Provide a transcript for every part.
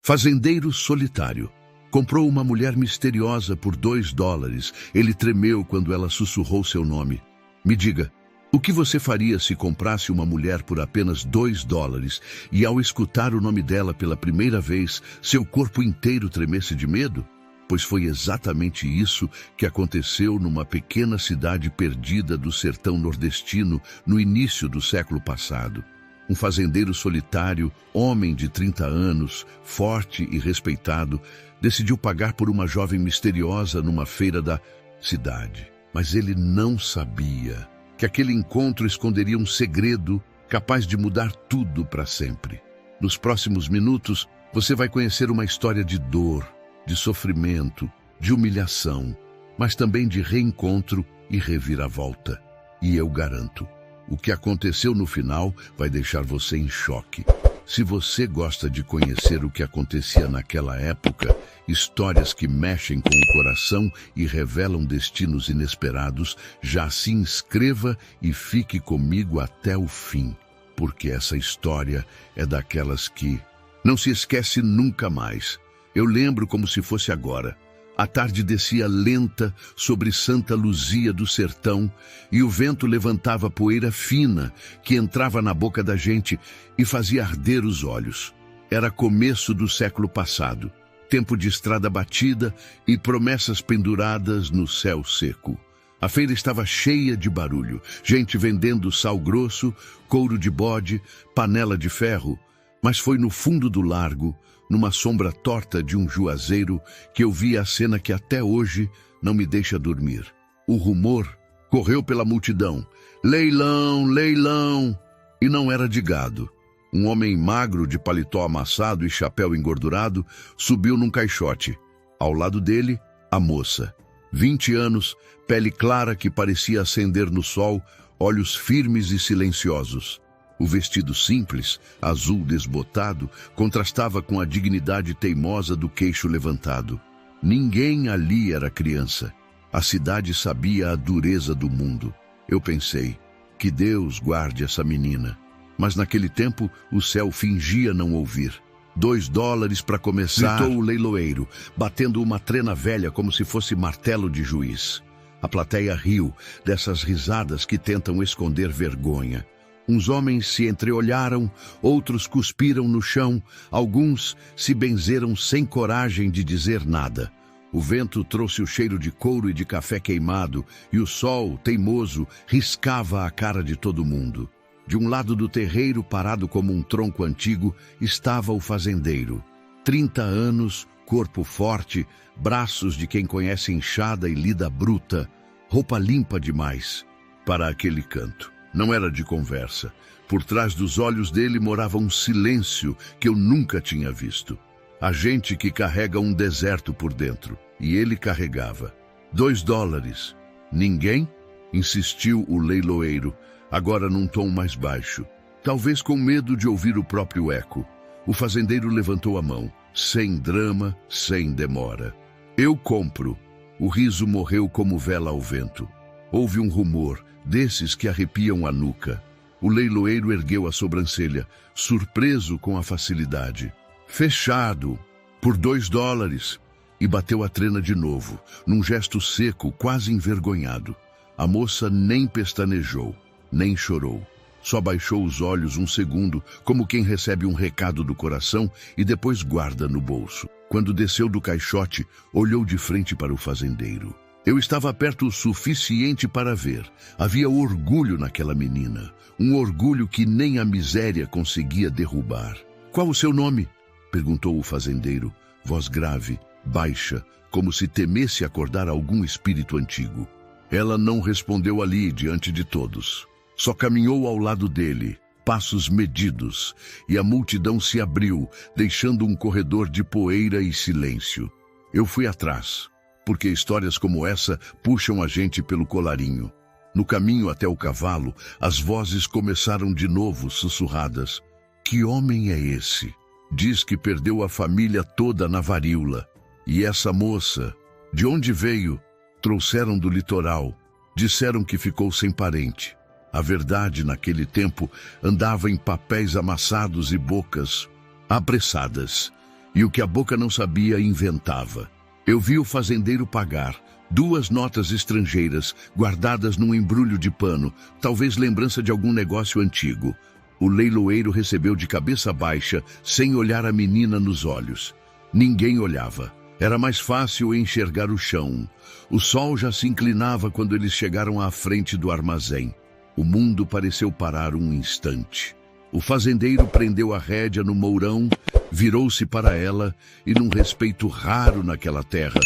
Fazendeiro solitário. Comprou uma mulher misteriosa por $2. Ele tremeu quando ela sussurrou seu nome. Me diga, o que você faria se comprasse uma mulher por apenas $2 e ao escutar o nome dela pela primeira vez, seu corpo inteiro tremesse de medo? Pois foi exatamente isso que aconteceu numa pequena cidade perdida do sertão nordestino no início do século passado. Um fazendeiro solitário, homem de 30 anos, forte e respeitado, decidiu pagar por uma jovem misteriosa numa feira da cidade. Mas ele não sabia que aquele encontro esconderia um segredo capaz de mudar tudo para sempre. Nos próximos minutos, você vai conhecer uma história de dor, de sofrimento, de humilhação, mas também de reencontro e reviravolta. E eu garanto, o que aconteceu no final vai deixar você em choque. Se você gosta de conhecer o que acontecia naquela época, histórias que mexem com o coração e revelam destinos inesperados, já se inscreva e fique comigo até o fim, porque essa história é daquelas que não se esquece nunca mais. Eu lembro como se fosse agora. A tarde descia lenta sobre Santa Luzia do sertão e o vento levantava poeira fina que entrava na boca da gente e fazia arder os olhos. Era começo do século passado, tempo de estrada batida e promessas penduradas no céu seco. A feira estava cheia de barulho, gente vendendo sal grosso, couro de bode, panela de ferro, mas foi no fundo do largo, numa sombra torta de um juazeiro, que eu vi a cena que até hoje não me deixa dormir. O rumor correu pela multidão. Leilão, leilão! E não era de gado. Um homem magro de paletó amassado e chapéu engordurado subiu num caixote. Ao lado dele, a moça. 20 anos, pele clara que parecia acender no sol, olhos firmes e silenciosos. O vestido simples, azul desbotado, contrastava com a dignidade teimosa do queixo levantado. Ninguém ali era criança. A cidade sabia a dureza do mundo. Eu pensei, que Deus guarde essa menina. Mas naquele tempo, o céu fingia não ouvir. $2 para começar, gritou o leiloeiro, batendo uma trena velha como se fosse martelo de juiz. A plateia riu, dessas risadas que tentam esconder vergonha. Uns homens se entreolharam, outros cuspiram no chão, alguns se benzeram sem coragem de dizer nada. O vento trouxe o cheiro de couro e de café queimado, e o sol, teimoso, riscava a cara de todo mundo. De um lado do terreiro, parado como um tronco antigo, estava o fazendeiro. 30 anos, corpo forte, braços de quem conhece enxada e lida bruta, roupa limpa demais para aquele canto. Não era de conversa. Por trás dos olhos dele morava um silêncio que eu nunca tinha visto. A gente que carrega um deserto por dentro. E ele carregava. $2. Ninguém? Insistiu o leiloeiro, agora num tom mais baixo. Talvez com medo de ouvir o próprio eco. O fazendeiro levantou a mão. Sem drama, sem demora. Eu compro. O riso morreu como vela ao vento. Houve um rumor, desses que arrepiam a nuca. O leiloeiro ergueu a sobrancelha, surpreso com a facilidade. Fechado, por $2, e bateu a trena de novo, num gesto seco, quase envergonhado. A moça nem pestanejou, nem chorou. Só baixou os olhos um segundo, como quem recebe um recado do coração e depois guarda no bolso. Quando desceu do caixote, olhou de frente para o fazendeiro. Eu estava perto o suficiente para ver. Havia orgulho naquela menina. Um orgulho que nem a miséria conseguia derrubar. Qual o seu nome? Perguntou o fazendeiro, voz grave, baixa, como se temesse acordar algum espírito antigo. Ela não respondeu ali diante de todos. Só caminhou ao lado dele, passos medidos, e a multidão se abriu, deixando um corredor de poeira e silêncio. Eu fui atrás, porque histórias como essa puxam a gente pelo colarinho. No caminho até o cavalo, as vozes começaram de novo, sussurradas. Que homem é esse? Diz que perdeu a família toda na varíola. E essa moça, de onde veio? Trouxeram do litoral. Disseram que ficou sem parente. A verdade, naquele tempo, andava em papéis amassados e bocas apressadas. e o que a boca não sabia, inventava. Eu vi o fazendeiro pagar 2 notas estrangeiras guardadas num embrulho de pano, talvez lembrança de algum negócio antigo. O leiloeiro recebeu de cabeça baixa, sem olhar a menina nos olhos. Ninguém olhava. Era mais fácil enxergar o chão. O sol já se inclinava quando eles chegaram à frente do armazém. O mundo pareceu parar um instante. O fazendeiro prendeu a rédea no mourão, virou-se para ela e, num respeito raro naquela terra,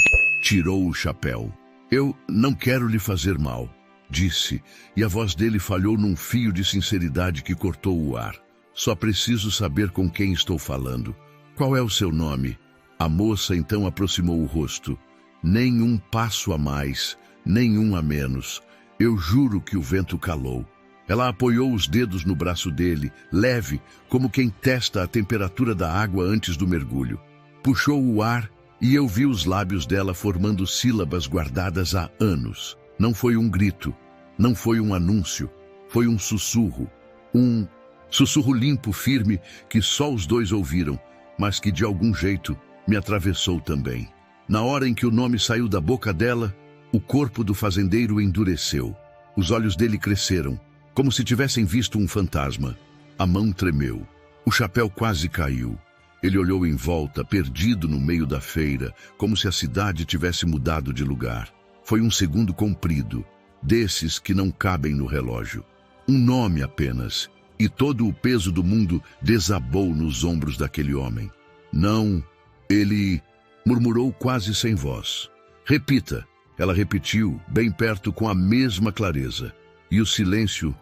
tirou o chapéu. Eu não quero lhe fazer mal, disse, e a voz dele falhou num fio de sinceridade que cortou o ar. Só preciso saber com quem estou falando. Qual é o seu nome? A moça então aproximou o rosto. Nem um passo a mais, nem um a menos. Eu juro que o vento calou. Ela apoiou os dedos no braço dele, leve, como quem testa a temperatura da água antes do mergulho. Puxou o ar e eu vi os lábios dela formando sílabas guardadas há anos. Não foi um grito, não foi um anúncio, foi um sussurro. Um sussurro limpo, firme, que só os dois ouviram, mas que de algum jeito me atravessou também. Na hora em que o nome saiu da boca dela, o corpo do fazendeiro endureceu. Os olhos dele cresceram, como se tivessem visto um fantasma. A mão tremeu. O chapéu quase caiu. Ele olhou em volta, perdido no meio da feira, como se a cidade tivesse mudado de lugar. Foi um segundo comprido, desses que não cabem no relógio. Um nome apenas, e todo o peso do mundo desabou nos ombros daquele homem. Não, ele murmurou quase sem voz. Repita. Ela repetiu, bem perto, com a mesma clareza. E o silêncio,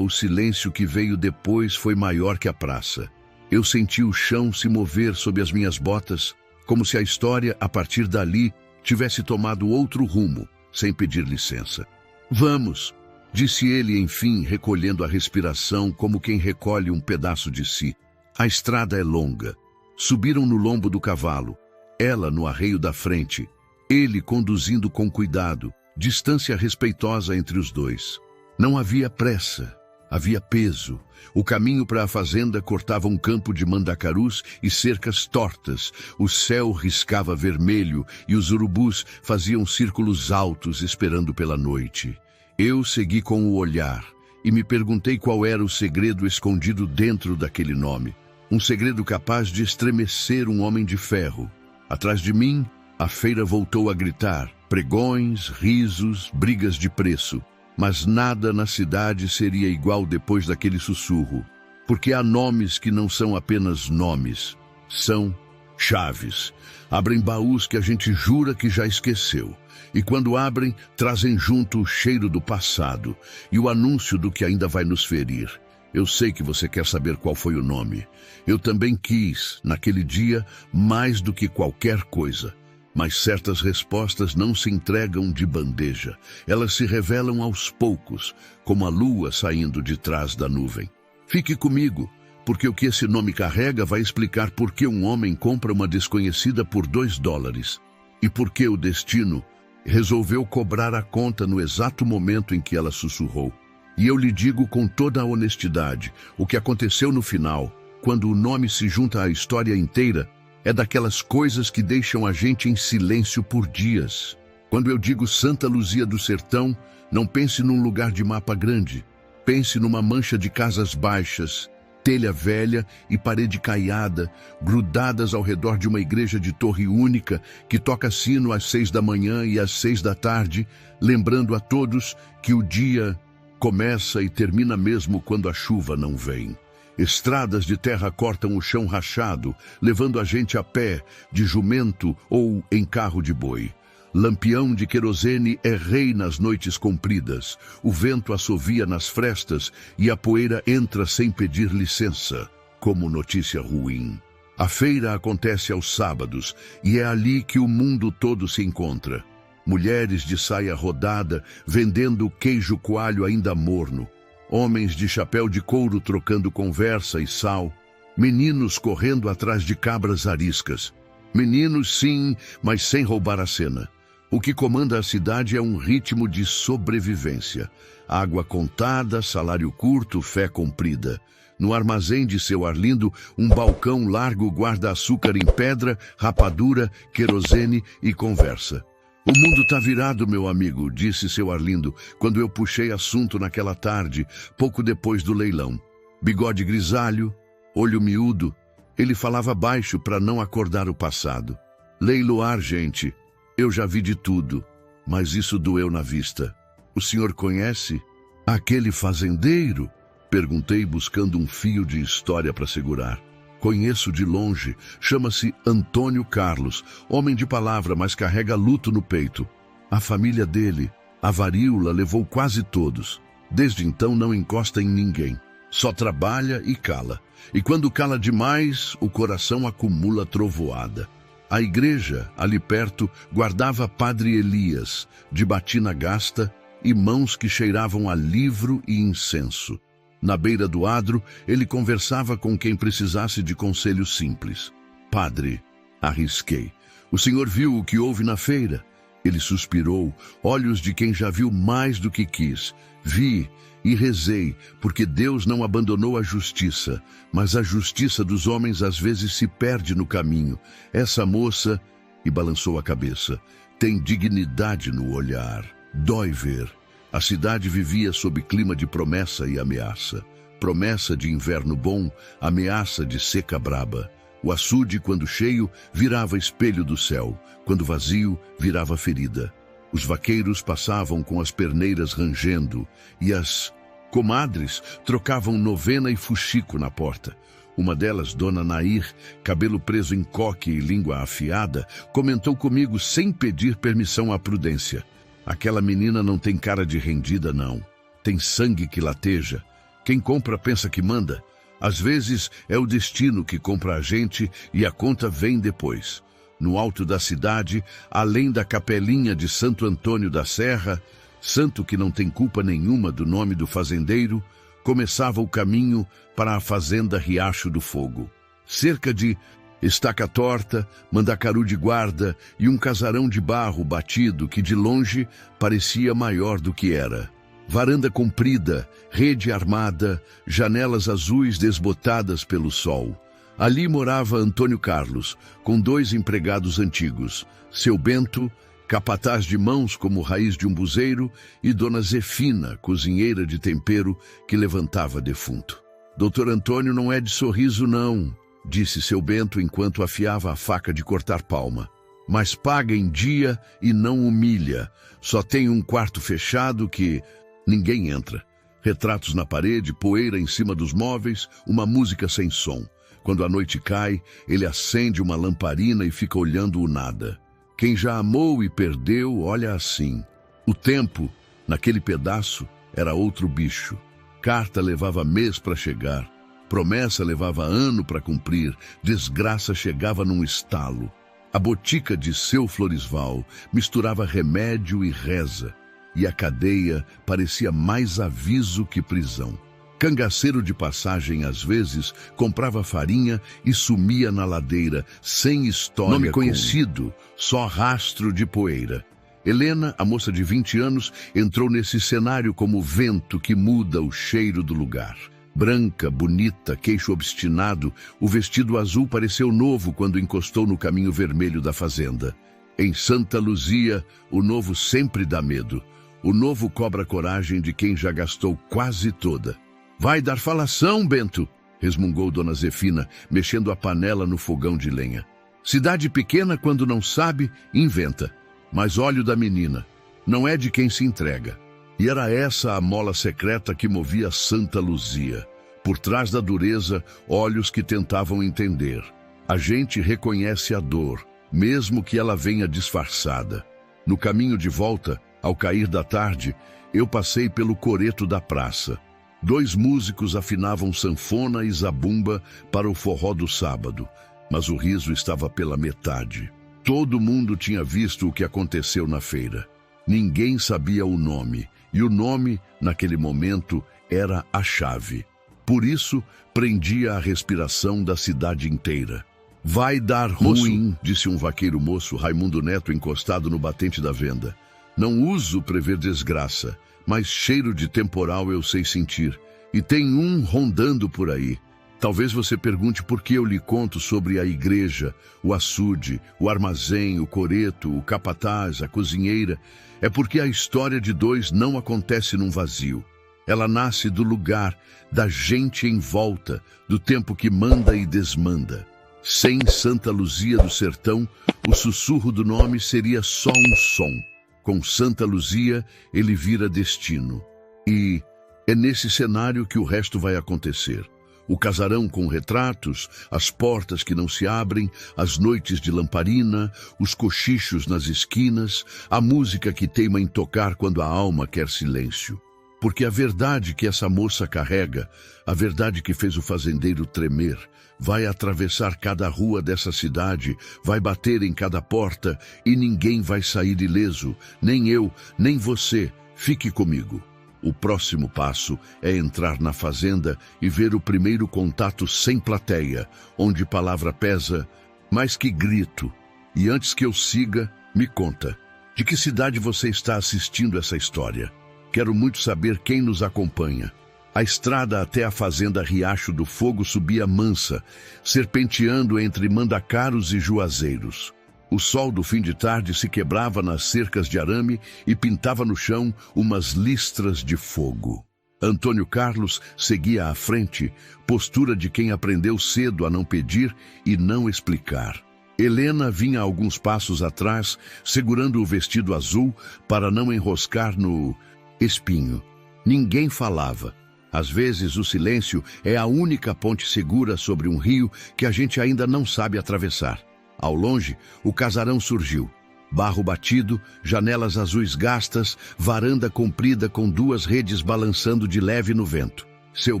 o silêncio que veio depois foi maior que a praça. Eu senti o chão se mover sob as minhas botas, como se a história, a partir dali, tivesse tomado outro rumo, sem pedir licença. Vamos, disse ele, enfim, recolhendo a respiração como quem recolhe um pedaço de si. A estrada é longa. Subiram no lombo do cavalo, ela no arreio da frente, ele conduzindo com cuidado, distância respeitosa entre os dois. Não havia pressa, havia peso. O caminho para a fazenda cortava um campo de mandacarus e cercas tortas. O céu riscava vermelho e os urubus faziam círculos altos esperando pela noite. Eu segui com o olhar e me perguntei qual era o segredo escondido dentro daquele nome. Um segredo capaz de estremecer um homem de ferro. Atrás de mim, a feira voltou a gritar. Pregões, risos, brigas de preço. Mas nada na cidade seria igual depois daquele sussurro, porque há nomes que não são apenas nomes, são chaves. Abrem baús que a gente jura que já esqueceu, e quando abrem, trazem junto o cheiro do passado e o anúncio do que ainda vai nos ferir. Eu sei que você quer saber qual foi o nome. Eu também quis, naquele dia, mais do que qualquer coisa. Mas certas respostas não se entregam de bandeja. Elas se revelam aos poucos, como a lua saindo de trás da nuvem. Fique comigo, porque o que esse nome carrega vai explicar por que um homem compra uma desconhecida por $2 e por que o destino resolveu cobrar a conta no exato momento em que ela sussurrou. E eu lhe digo com toda a honestidade, o que aconteceu no final, quando o nome se junta à história inteira, é daquelas coisas que deixam a gente em silêncio por dias. Quando eu digo Santa Luzia do Sertão, não pense num lugar de mapa grande. Pense numa mancha de casas baixas, telha velha e parede caiada, grudadas ao redor de uma igreja de torre única que toca sino às 6 da manhã e às 6 da tarde, lembrando a todos que o dia começa e termina mesmo quando a chuva não vem. Estradas de terra cortam o chão rachado, levando a gente a pé, de jumento ou em carro de boi. Lampião de querosene é rei nas noites compridas. O vento assovia nas frestas e a poeira entra sem pedir licença, como notícia ruim. A feira acontece aos sábados e é ali que o mundo todo se encontra. Mulheres de saia rodada vendendo queijo coalho ainda morno. Homens de chapéu de couro trocando conversa e sal. Meninos correndo atrás de cabras ariscas. Meninos, sim, mas sem roubar a cena. O que comanda a cidade é um ritmo de sobrevivência. Água contada, salário curto, fé comprida. No armazém de seu Arlindo, um balcão largo guarda açúcar em pedra, rapadura, querosene e conversa. O mundo tá virado, meu amigo, disse seu Arlindo, quando eu puxei assunto naquela tarde, pouco depois do leilão. Bigode grisalho, olho miúdo, ele falava baixo para não acordar o passado. Leiloar, gente, eu já vi de tudo, mas isso doeu na vista. O senhor conhece aquele fazendeiro? Perguntei, buscando um fio de história para segurar. Conheço de longe, chama-se Antônio Carlos, homem de palavra, mas carrega luto no peito. A família dele, a varíola, levou quase todos. Desde então não encosta em ninguém, só trabalha e cala. E quando cala demais, o coração acumula trovoada. A igreja, ali perto, guardava Padre Elias, de batina gasta e mãos que cheiravam a livro e incenso. Na beira do adro, ele conversava com quem precisasse de conselho simples. Padre, arrisquei. O senhor viu o que houve na feira? Ele suspirou, olhos de quem já viu mais do que quis. Vi e rezei, porque Deus não abandonou a justiça, mas a justiça dos homens às vezes se perde no caminho. Essa moça, e balançou a cabeça, tem dignidade no olhar. Dói ver. A cidade vivia sob clima de promessa e ameaça. Promessa de inverno bom, ameaça de seca braba. O açude, quando cheio, virava espelho do céu. Quando vazio, virava ferida. Os vaqueiros passavam com as perneiras rangendo e as comadres trocavam novena e fuxico na porta. Uma delas, Dona Nair, cabelo preso em coque e língua afiada, comentou comigo sem pedir permissão à prudência. Aquela menina não tem cara de rendida, não. Tem sangue que lateja. Quem compra pensa que manda. Às vezes é o destino que compra a gente e a conta vem depois. No alto da cidade, além da capelinha de Santo Antônio da Serra, santo que não tem culpa nenhuma do nome do fazendeiro, começava o caminho para a fazenda Riacho do Fogo. Cerca de estaca torta, mandacaru de guarda e um casarão de barro batido que de longe parecia maior do que era. Varanda comprida, rede armada, janelas azuis desbotadas pelo sol. Ali morava Antônio Carlos, com 2 empregados antigos, seu Bento, capataz de mãos como raiz de um buzeiro, e Dona Zefina, cozinheira de tempero, que levantava defunto. Doutor Antônio não é de sorriso, não, disse seu Bento enquanto afiava a faca de cortar palma. Mas paga em dia e não humilha. Só tem um quarto fechado que ninguém entra. Retratos na parede, poeira em cima dos móveis, uma música sem som. Quando a noite cai, ele acende uma lamparina e fica olhando o nada. Quem já amou e perdeu, olha assim. O tempo, naquele pedaço, era outro bicho. Carta levava mês para chegar. Promessa levava ano para cumprir. Desgraça chegava num estalo. A botica de seu Floresval misturava remédio e reza. E a cadeia parecia mais aviso que prisão. Cangaceiro de passagem, às vezes, comprava farinha e sumia na ladeira, sem história. Nome conhecido, só rastro de poeira. Helena, a moça de 20 anos, entrou nesse cenário como vento que muda o cheiro do lugar. Branca, bonita, queixo obstinado, o vestido azul pareceu novo quando encostou no caminho vermelho da fazenda. Em Santa Luzia, o novo sempre dá medo. O novo cobra coragem de quem já gastou quase toda. Vai dar falação, Bento, resmungou Dona Zefina, mexendo a panela no fogão de lenha. Cidade pequena, quando não sabe, inventa. Mas olho da menina, não é de quem se entrega. E era essa a mola secreta que movia Santa Luzia. Por trás da dureza, olhos que tentavam entender. A gente reconhece a dor, mesmo que ela venha disfarçada. No caminho de volta, ao cair da tarde, eu passei pelo coreto da praça. 2 músicos afinavam sanfona e zabumba para o forró do sábado, mas o riso estava pela metade. Todo mundo tinha visto o que aconteceu na feira. Ninguém sabia o nome, e o nome, naquele momento, era a chave. Por isso, prendia a respiração da cidade inteira. Vai dar ruim, disse um vaqueiro moço, Raimundo Neto, encostado no batente da venda. Não uso prever desgraça, mas cheiro de temporal eu sei sentir, E tem um rondando por aí. Talvez você pergunte por que eu lhe conto sobre a igreja, o açude, o armazém, o coreto, o capataz, a cozinheira. É porque a história de dois não acontece num vazio. Ela nasce do lugar, da gente em volta, do tempo que manda e desmanda. Sem Santa Luzia do Sertão, o sussurro do nome seria só um som. Com Santa Luzia, ele vira destino. E é nesse cenário que o resto vai acontecer. O casarão com retratos, as portas que não se abrem, as noites de lamparina, os cochichos nas esquinas, a música que teima em tocar quando a alma quer silêncio. Porque a verdade que essa moça carrega, a verdade que fez o fazendeiro tremer, vai atravessar cada rua dessa cidade, vai bater em cada porta e ninguém vai sair ileso, nem eu, nem você. Fique comigo. O próximo passo é entrar na fazenda e ver o primeiro contato sem plateia, onde palavra pesa mais que grito. E antes que eu siga, me conta, de que cidade você está assistindo essa história? Quero muito saber quem nos acompanha. A estrada até a fazenda Riacho do Fogo subia mansa, serpenteando entre mandacaros e juazeiros. O sol do fim de tarde se quebrava nas cercas de arame e pintava no chão umas listras de fogo. Antônio Carlos seguia à frente, postura de quem aprendeu cedo a não pedir e não explicar. Helena vinha alguns passos atrás, segurando o vestido azul para não enroscar no espinho. Ninguém falava. Às vezes o silêncio é a única ponte segura sobre um rio que a gente ainda não sabe atravessar. Ao longe, o casarão surgiu. Barro batido, janelas azuis gastas, varanda comprida com duas redes balançando de leve no vento. Seu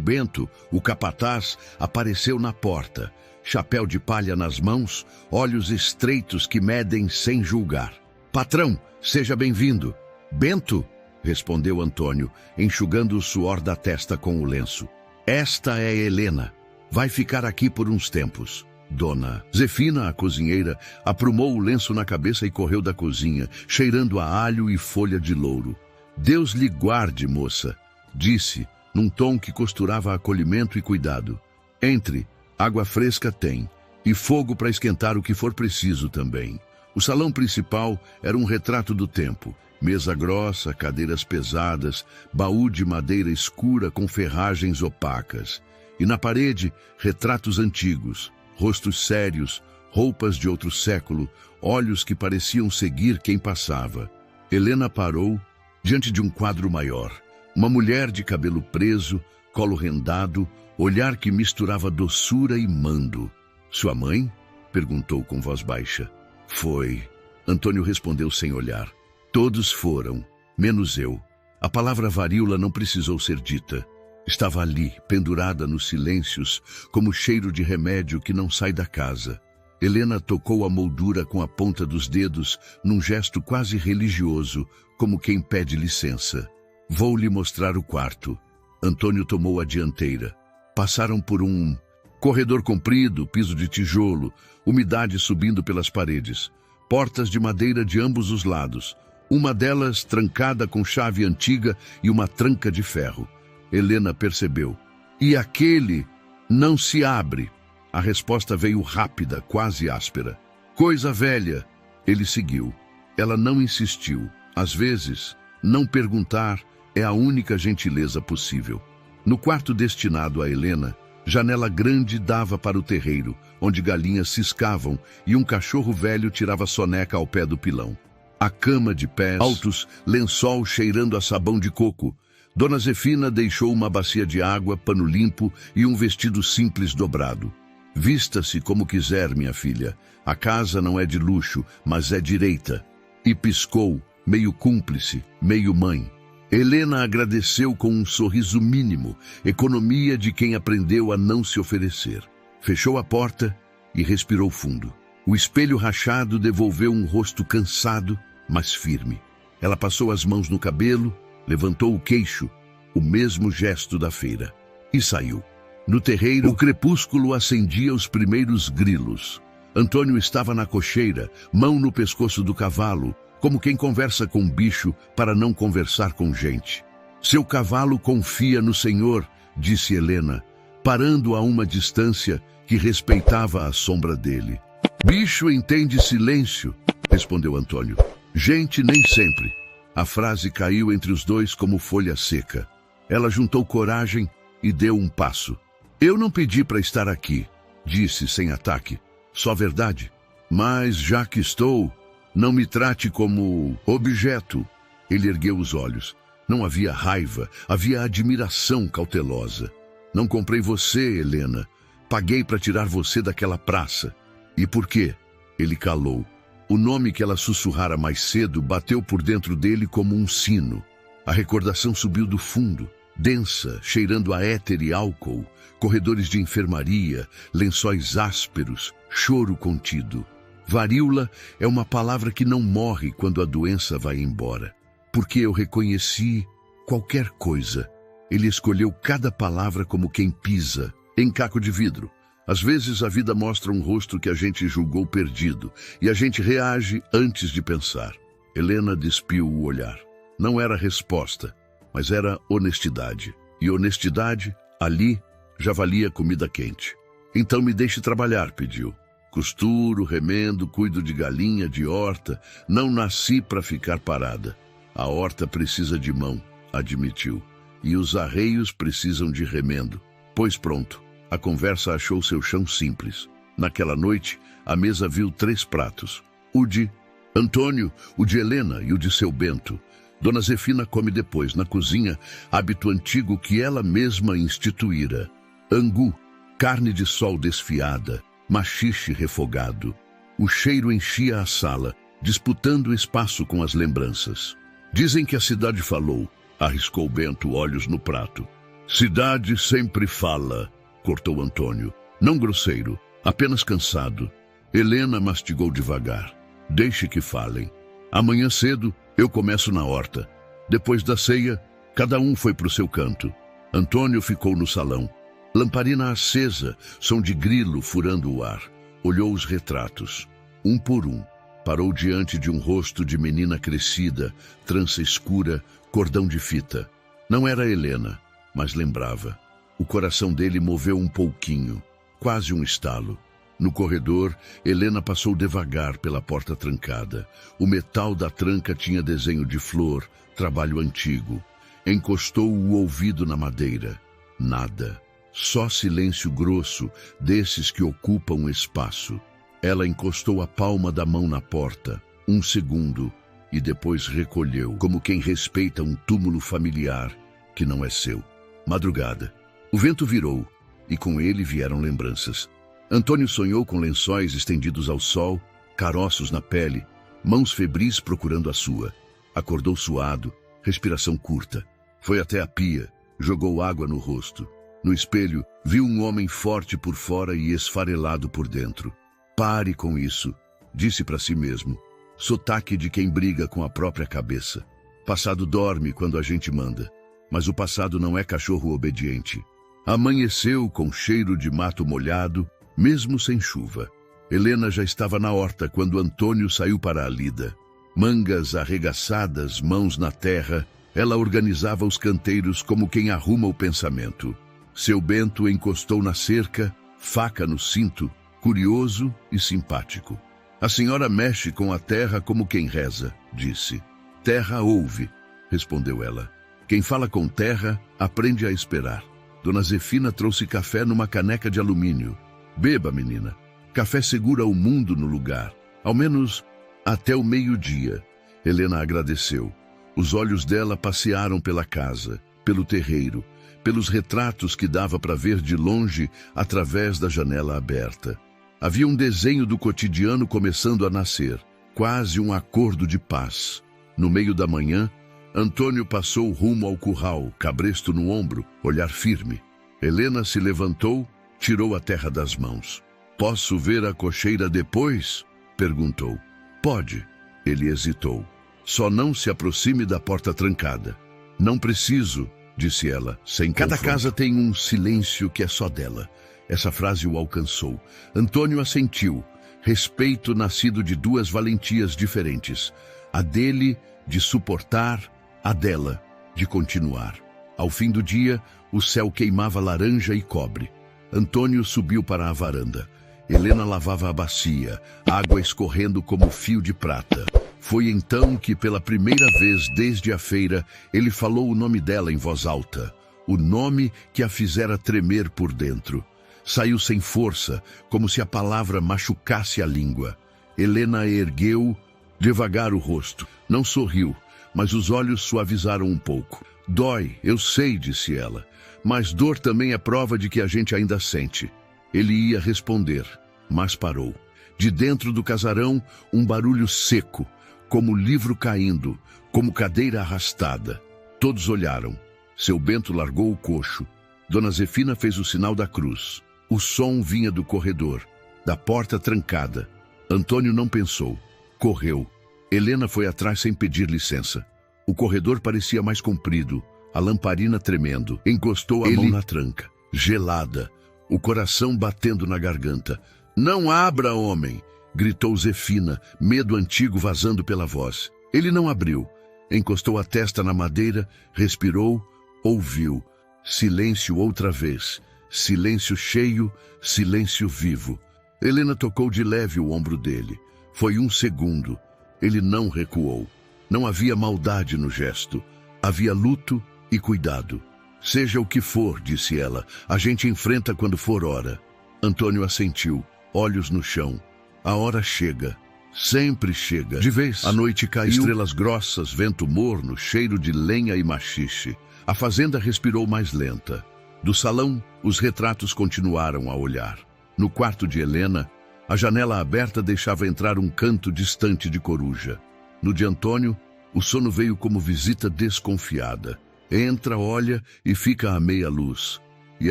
Bento, o capataz, apareceu na porta. Chapéu de palha nas mãos, olhos estreitos que medem sem julgar. "Patrão, seja bem-vindo." "Bento?" respondeu Antônio, enxugando o suor da testa com o lenço. "Esta é Helena. Vai ficar aqui por uns tempos." Dona Zefina, a cozinheira, aprumou o lenço na cabeça e correu da cozinha, cheirando a alho e folha de louro. "Deus lhe guarde, moça," disse, num tom que costurava acolhimento e cuidado. "Entre, água fresca tem, e fogo para esquentar o que for preciso também." O salão principal era um retrato do tempo. Mesa grossa, cadeiras pesadas, baú de madeira escura com ferragens opacas. E na parede, retratos antigos. Rostos sérios, roupas de outro século, olhos que pareciam seguir quem passava. Helena parou diante de um quadro maior. Uma mulher de cabelo preso, colo rendado, olhar que misturava doçura e mando. "Sua mãe?" perguntou com voz baixa. "Foi." Antônio respondeu sem olhar. "Todos foram, menos eu." A palavra varíola não precisou ser dita. Estava ali, pendurada nos silêncios, como cheiro de remédio que não sai da casa. Helena tocou a moldura com a ponta dos dedos, num gesto quase religioso, como quem pede licença. "Vou lhe mostrar o quarto." Antônio tomou a dianteira. Passaram por um corredor comprido, piso de tijolo, umidade subindo pelas paredes. Portas de madeira de ambos os lados. Uma delas trancada com chave antiga e uma tranca de ferro. Helena percebeu. "E aquele não se abre." A resposta veio rápida, quase áspera. "Coisa velha." Ele seguiu. Ela não insistiu. Às vezes, não perguntar é a única gentileza possível. No quarto destinado a Helena, janela grande dava para o terreiro, onde galinhas ciscavam e um cachorro velho tirava soneca ao pé do pilão. A cama de pés altos, lençol cheirando a sabão de coco. Dona Zefina deixou uma bacia de água, pano limpo e um vestido simples dobrado. "Vista-se como quiser, minha filha. A casa não é de luxo, mas é direita." E piscou, meio cúmplice, meio mãe. Helena agradeceu com um sorriso mínimo, economia de quem aprendeu a não se oferecer. Fechou a porta e respirou fundo. O espelho rachado devolveu um rosto cansado, mas firme. Ela passou as mãos no cabelo, levantou o queixo, o mesmo gesto da feira, e saiu. No terreiro, o crepúsculo acendia os primeiros grilos. Antônio estava na cocheira, mão no pescoço do cavalo, como quem conversa com um bicho para não conversar com gente. "Seu cavalo confia no Senhor," disse Helena, parando a uma distância que respeitava a sombra dele. Bicho entende silêncio, respondeu Antônio. Gente nem sempre. A frase caiu entre os dois como folha seca. Ela juntou coragem e deu um passo. Eu não pedi para estar aqui, disse sem ataque. Só verdade. Mas já que estou, não me trate como objeto. Ele ergueu os olhos. Não havia raiva, havia admiração cautelosa. Não comprei você, Helena. Paguei para tirar você daquela praça. E por quê? Ele calou. O nome que ela sussurrara mais cedo bateu por dentro dele como um sino. A recordação subiu do fundo, densa, cheirando a éter e álcool, corredores de enfermaria, lençóis ásperos, choro contido. Varíola é uma palavra que não morre quando a doença vai embora. Porque eu reconheci qualquer coisa. Ele escolheu cada palavra como quem pisa, em caco de vidro. Às vezes a vida mostra um rosto que a gente julgou perdido, e a gente reage antes de pensar. Helena despiu o olhar. Não era resposta, mas era honestidade. E honestidade, ali, já valia comida quente. Então me deixe trabalhar, pediu. Costuro, remendo, cuido de galinha, de horta. Não nasci para ficar parada. A horta precisa de mão, admitiu. E os arreios precisam de remendo. Pois pronto. A conversa achou seu chão simples. Naquela noite, a mesa viu 3 pratos. O de Antônio, o de Helena e o de seu Bento. Dona Zefina come depois, na cozinha, hábito antigo que ela mesma instituíra. Angu, carne de sol desfiada, maxixe refogado. O cheiro enchia a sala, disputando espaço com as lembranças. Dizem que a cidade falou, arriscou Bento, olhos no prato. Cidade sempre fala, cortou Antônio. Não grosseiro, apenas cansado. Helena mastigou devagar. Deixe que falem. Amanhã cedo, eu começo na horta. Depois da ceia, cada um foi para o seu canto. Antônio ficou no salão. Lamparina acesa, som de grilo furando o ar. Olhou os retratos, um por um. Parou diante de um rosto de menina crescida, trança escura, cordão de fita. Não era Helena, mas lembrava. O coração dele moveu um pouquinho, quase um estalo. No corredor, Helena passou devagar pela porta trancada. O metal da tranca tinha desenho de flor, trabalho antigo. Encostou o ouvido na madeira. Nada. Só silêncio grosso, desses que ocupam espaço. Ela encostou a palma da mão na porta, 1 segundo, e depois recolheu, como quem respeita um túmulo familiar que não é seu. Madrugada. O vento virou, e com ele vieram lembranças. Antônio sonhou com lençóis estendidos ao sol, caroços na pele, mãos febris procurando a sua. Acordou suado, respiração curta. Foi até a pia, jogou água no rosto. No espelho, viu um homem forte por fora e esfarelado por dentro. Pare com isso, disse para si mesmo. Sotaque de quem briga com a própria cabeça. Passado dorme quando a gente manda, mas o passado não é cachorro obediente. Amanheceu com cheiro de mato molhado, mesmo sem chuva. Helena já estava na horta quando Antônio saiu para a lida. Mangas arregaçadas, mãos na terra, ela organizava os canteiros como quem arruma o pensamento. Seu Bento encostou na cerca, faca no cinto, curioso e simpático. A senhora mexe com a terra como quem reza, disse. Terra ouve, respondeu ela. Quem fala com terra, aprende a esperar. Dona Zefina trouxe café numa caneca de alumínio. Beba, menina. Café segura o mundo no lugar, ao menos até o meio-dia. Helena agradeceu. Os olhos dela passearam pela casa, pelo terreiro, pelos retratos que dava para ver de longe através da janela aberta. Havia um desenho do cotidiano começando a nascer, quase um acordo de paz. No meio da manhã, Antônio passou rumo ao curral, cabresto no ombro, olhar firme. Helena se levantou, tirou a terra das mãos. Posso ver a cocheira depois? Perguntou. Pode. Ele hesitou. Só não se aproxime da porta trancada. Não preciso, disse ela, sem confronto. Cada casa tem um silêncio que é só dela. Essa frase o alcançou. Antônio assentiu. Respeito nascido de 2 valentias diferentes. A dele, de suportar, a dela, de continuar. Ao fim do dia, o céu queimava laranja e cobre. Antônio subiu para a varanda. Helena lavava a bacia, água escorrendo como fio de prata. Foi então que, pela primeira vez desde a feira, ele falou o nome dela em voz alta. O nome que a fizera tremer por dentro. Saiu sem força, como se a palavra machucasse a língua. Helena ergueu devagar o rosto. Não sorriu, mas os olhos suavizaram um pouco. Dói, eu sei, disse ela. Mas dor também é prova de que a gente ainda sente. Ele ia responder, mas parou. De dentro do casarão, um barulho seco, como livro caindo, como cadeira arrastada. Todos olharam. Seu Bento largou o coxo. Dona Zefina fez o sinal da cruz. O som vinha do corredor, da porta trancada. Antônio não pensou. Correu. Helena foi atrás sem pedir licença. O corredor parecia mais comprido, a lamparina tremendo. Encostou a mão na tranca, gelada, o coração batendo na garganta. Não abra, homem! Gritou Zefina, medo antigo vazando pela voz. Ele não abriu. Encostou a testa na madeira, respirou, ouviu. Silêncio outra vez. Silêncio cheio, silêncio vivo. Helena tocou de leve o ombro dele. Foi um segundo. Ele não recuou. Não havia maldade no gesto. Havia luto e cuidado. Seja o que for, disse ela, a gente enfrenta quando for hora. Antônio assentiu, olhos no chão. A hora chega. Sempre chega. De vez, a noite caiu. Estrelas grossas, vento morno, cheiro de lenha e machixe. A fazenda respirou mais lenta. Do salão, os retratos continuaram a olhar. No quarto de Helena, a janela aberta deixava entrar um canto distante de coruja. No de Antônio, o sono veio como visita desconfiada. Entra, olha e fica à meia luz. E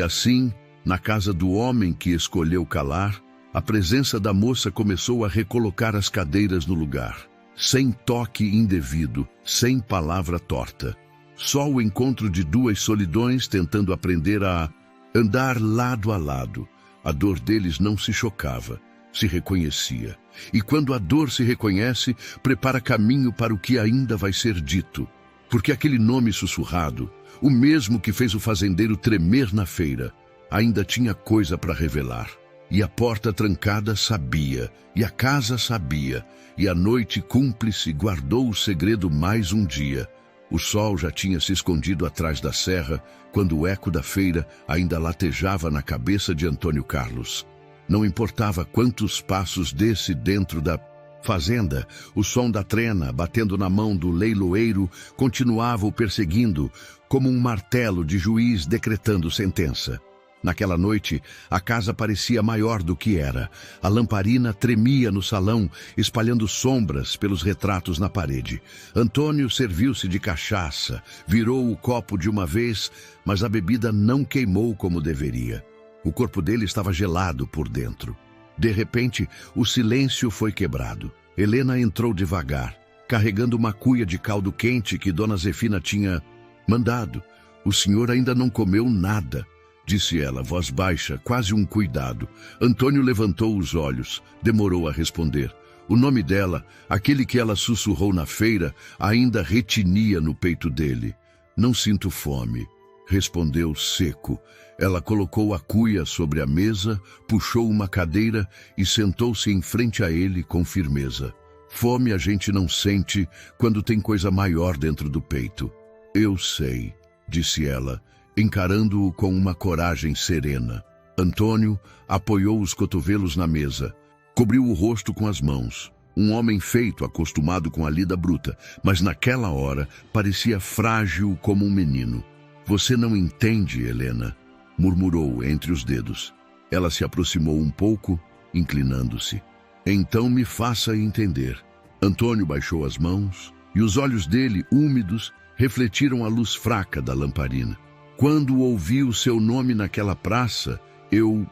assim, na casa do homem que escolheu calar, a presença da moça começou a recolocar as cadeiras no lugar. Sem toque indevido, sem palavra torta. Só o encontro de duas solidões tentando aprender a andar lado a lado. A dor deles não se chocava, se reconhecia. E quando a dor se reconhece, prepara caminho para o que ainda vai ser dito. Porque aquele nome sussurrado, o mesmo que fez o fazendeiro tremer na feira, ainda tinha coisa para revelar. E a porta trancada sabia, e a casa sabia, e a noite cúmplice guardou o segredo mais um dia. O sol já tinha se escondido atrás da serra, quando o eco da feira ainda latejava na cabeça de Antônio Carlos. Não importava quantos passos desse dentro da fazenda, o som da trena, batendo na mão do leiloeiro, continuava o perseguindo, como um martelo de juiz decretando sentença. Naquela noite, a casa parecia maior do que era. A lamparina tremia no salão, espalhando sombras pelos retratos na parede. Antônio serviu-se de cachaça, virou o copo de uma vez, mas a bebida não queimou como deveria. O corpo dele estava gelado por dentro. De repente, o silêncio foi quebrado. Helena entrou devagar, carregando uma cuia de caldo quente que Dona Zefina tinha mandado. O senhor ainda não comeu nada, disse ela, voz baixa, quase um cuidado. Antônio levantou os olhos, demorou a responder. O nome dela, aquele que ela sussurrou na feira, ainda retinia no peito dele. Não sinto fome, respondeu seco. Ela colocou a cuia sobre a mesa, puxou uma cadeira e sentou-se em frente a ele com firmeza. Fome a gente não sente quando tem coisa maior dentro do peito. Eu sei, disse ela, encarando-o com uma coragem serena. Antônio apoiou os cotovelos na mesa, cobriu o rosto com as mãos. Um homem feito, acostumado com a lida bruta, mas naquela hora parecia frágil como um menino. Você não entende, Helena, murmurou entre os dedos. Ela se aproximou um pouco, inclinando-se. Então me faça entender. Antônio baixou as mãos e os olhos dele, úmidos, refletiram a luz fraca da lamparina. Quando ouvi o seu nome naquela praça, eu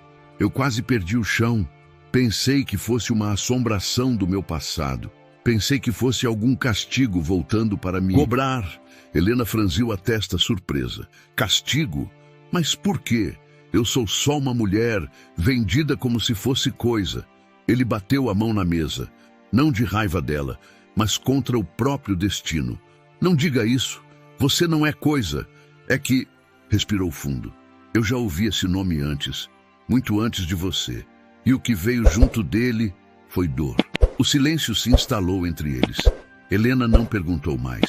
quase perdi o chão. Pensei que fosse uma assombração do meu passado. Pensei que fosse algum castigo voltando para me cobrar. Helena franziu a testa surpresa. Castigo? Mas por quê? Eu sou só uma mulher, vendida como se fosse coisa. Ele bateu a mão na mesa, não de raiva dela, mas contra o próprio destino. Não diga isso. Você não é coisa. É que, respirou fundo, eu já ouvi esse nome antes, muito antes de você, e o que veio junto dele foi dor. O silêncio se instalou entre eles. Helena não perguntou mais,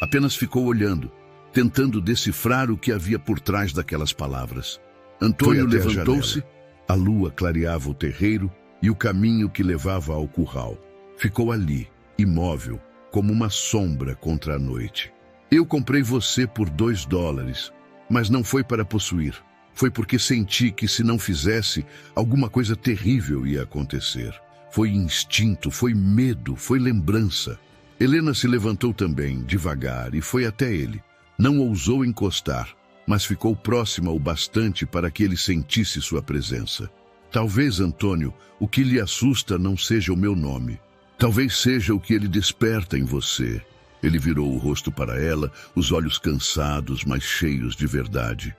apenas ficou olhando, tentando decifrar o que havia por trás daquelas palavras. Antônio levantou-se, a lua clareava o terreiro e o caminho que levava ao curral. Ficou ali, imóvel, como uma sombra contra a noite. Eu comprei você por $2, mas não foi para possuir. Foi porque senti que se não fizesse, alguma coisa terrível ia acontecer. Foi instinto, foi medo, foi lembrança. Helena se levantou também, devagar, e foi até ele. Não ousou encostar, mas ficou próxima o bastante para que ele sentisse sua presença. Talvez, Antônio, o que lhe assusta não seja o meu nome. Talvez seja o que ele desperta em você. Ele virou o rosto para ela, os olhos cansados, mas cheios de verdade.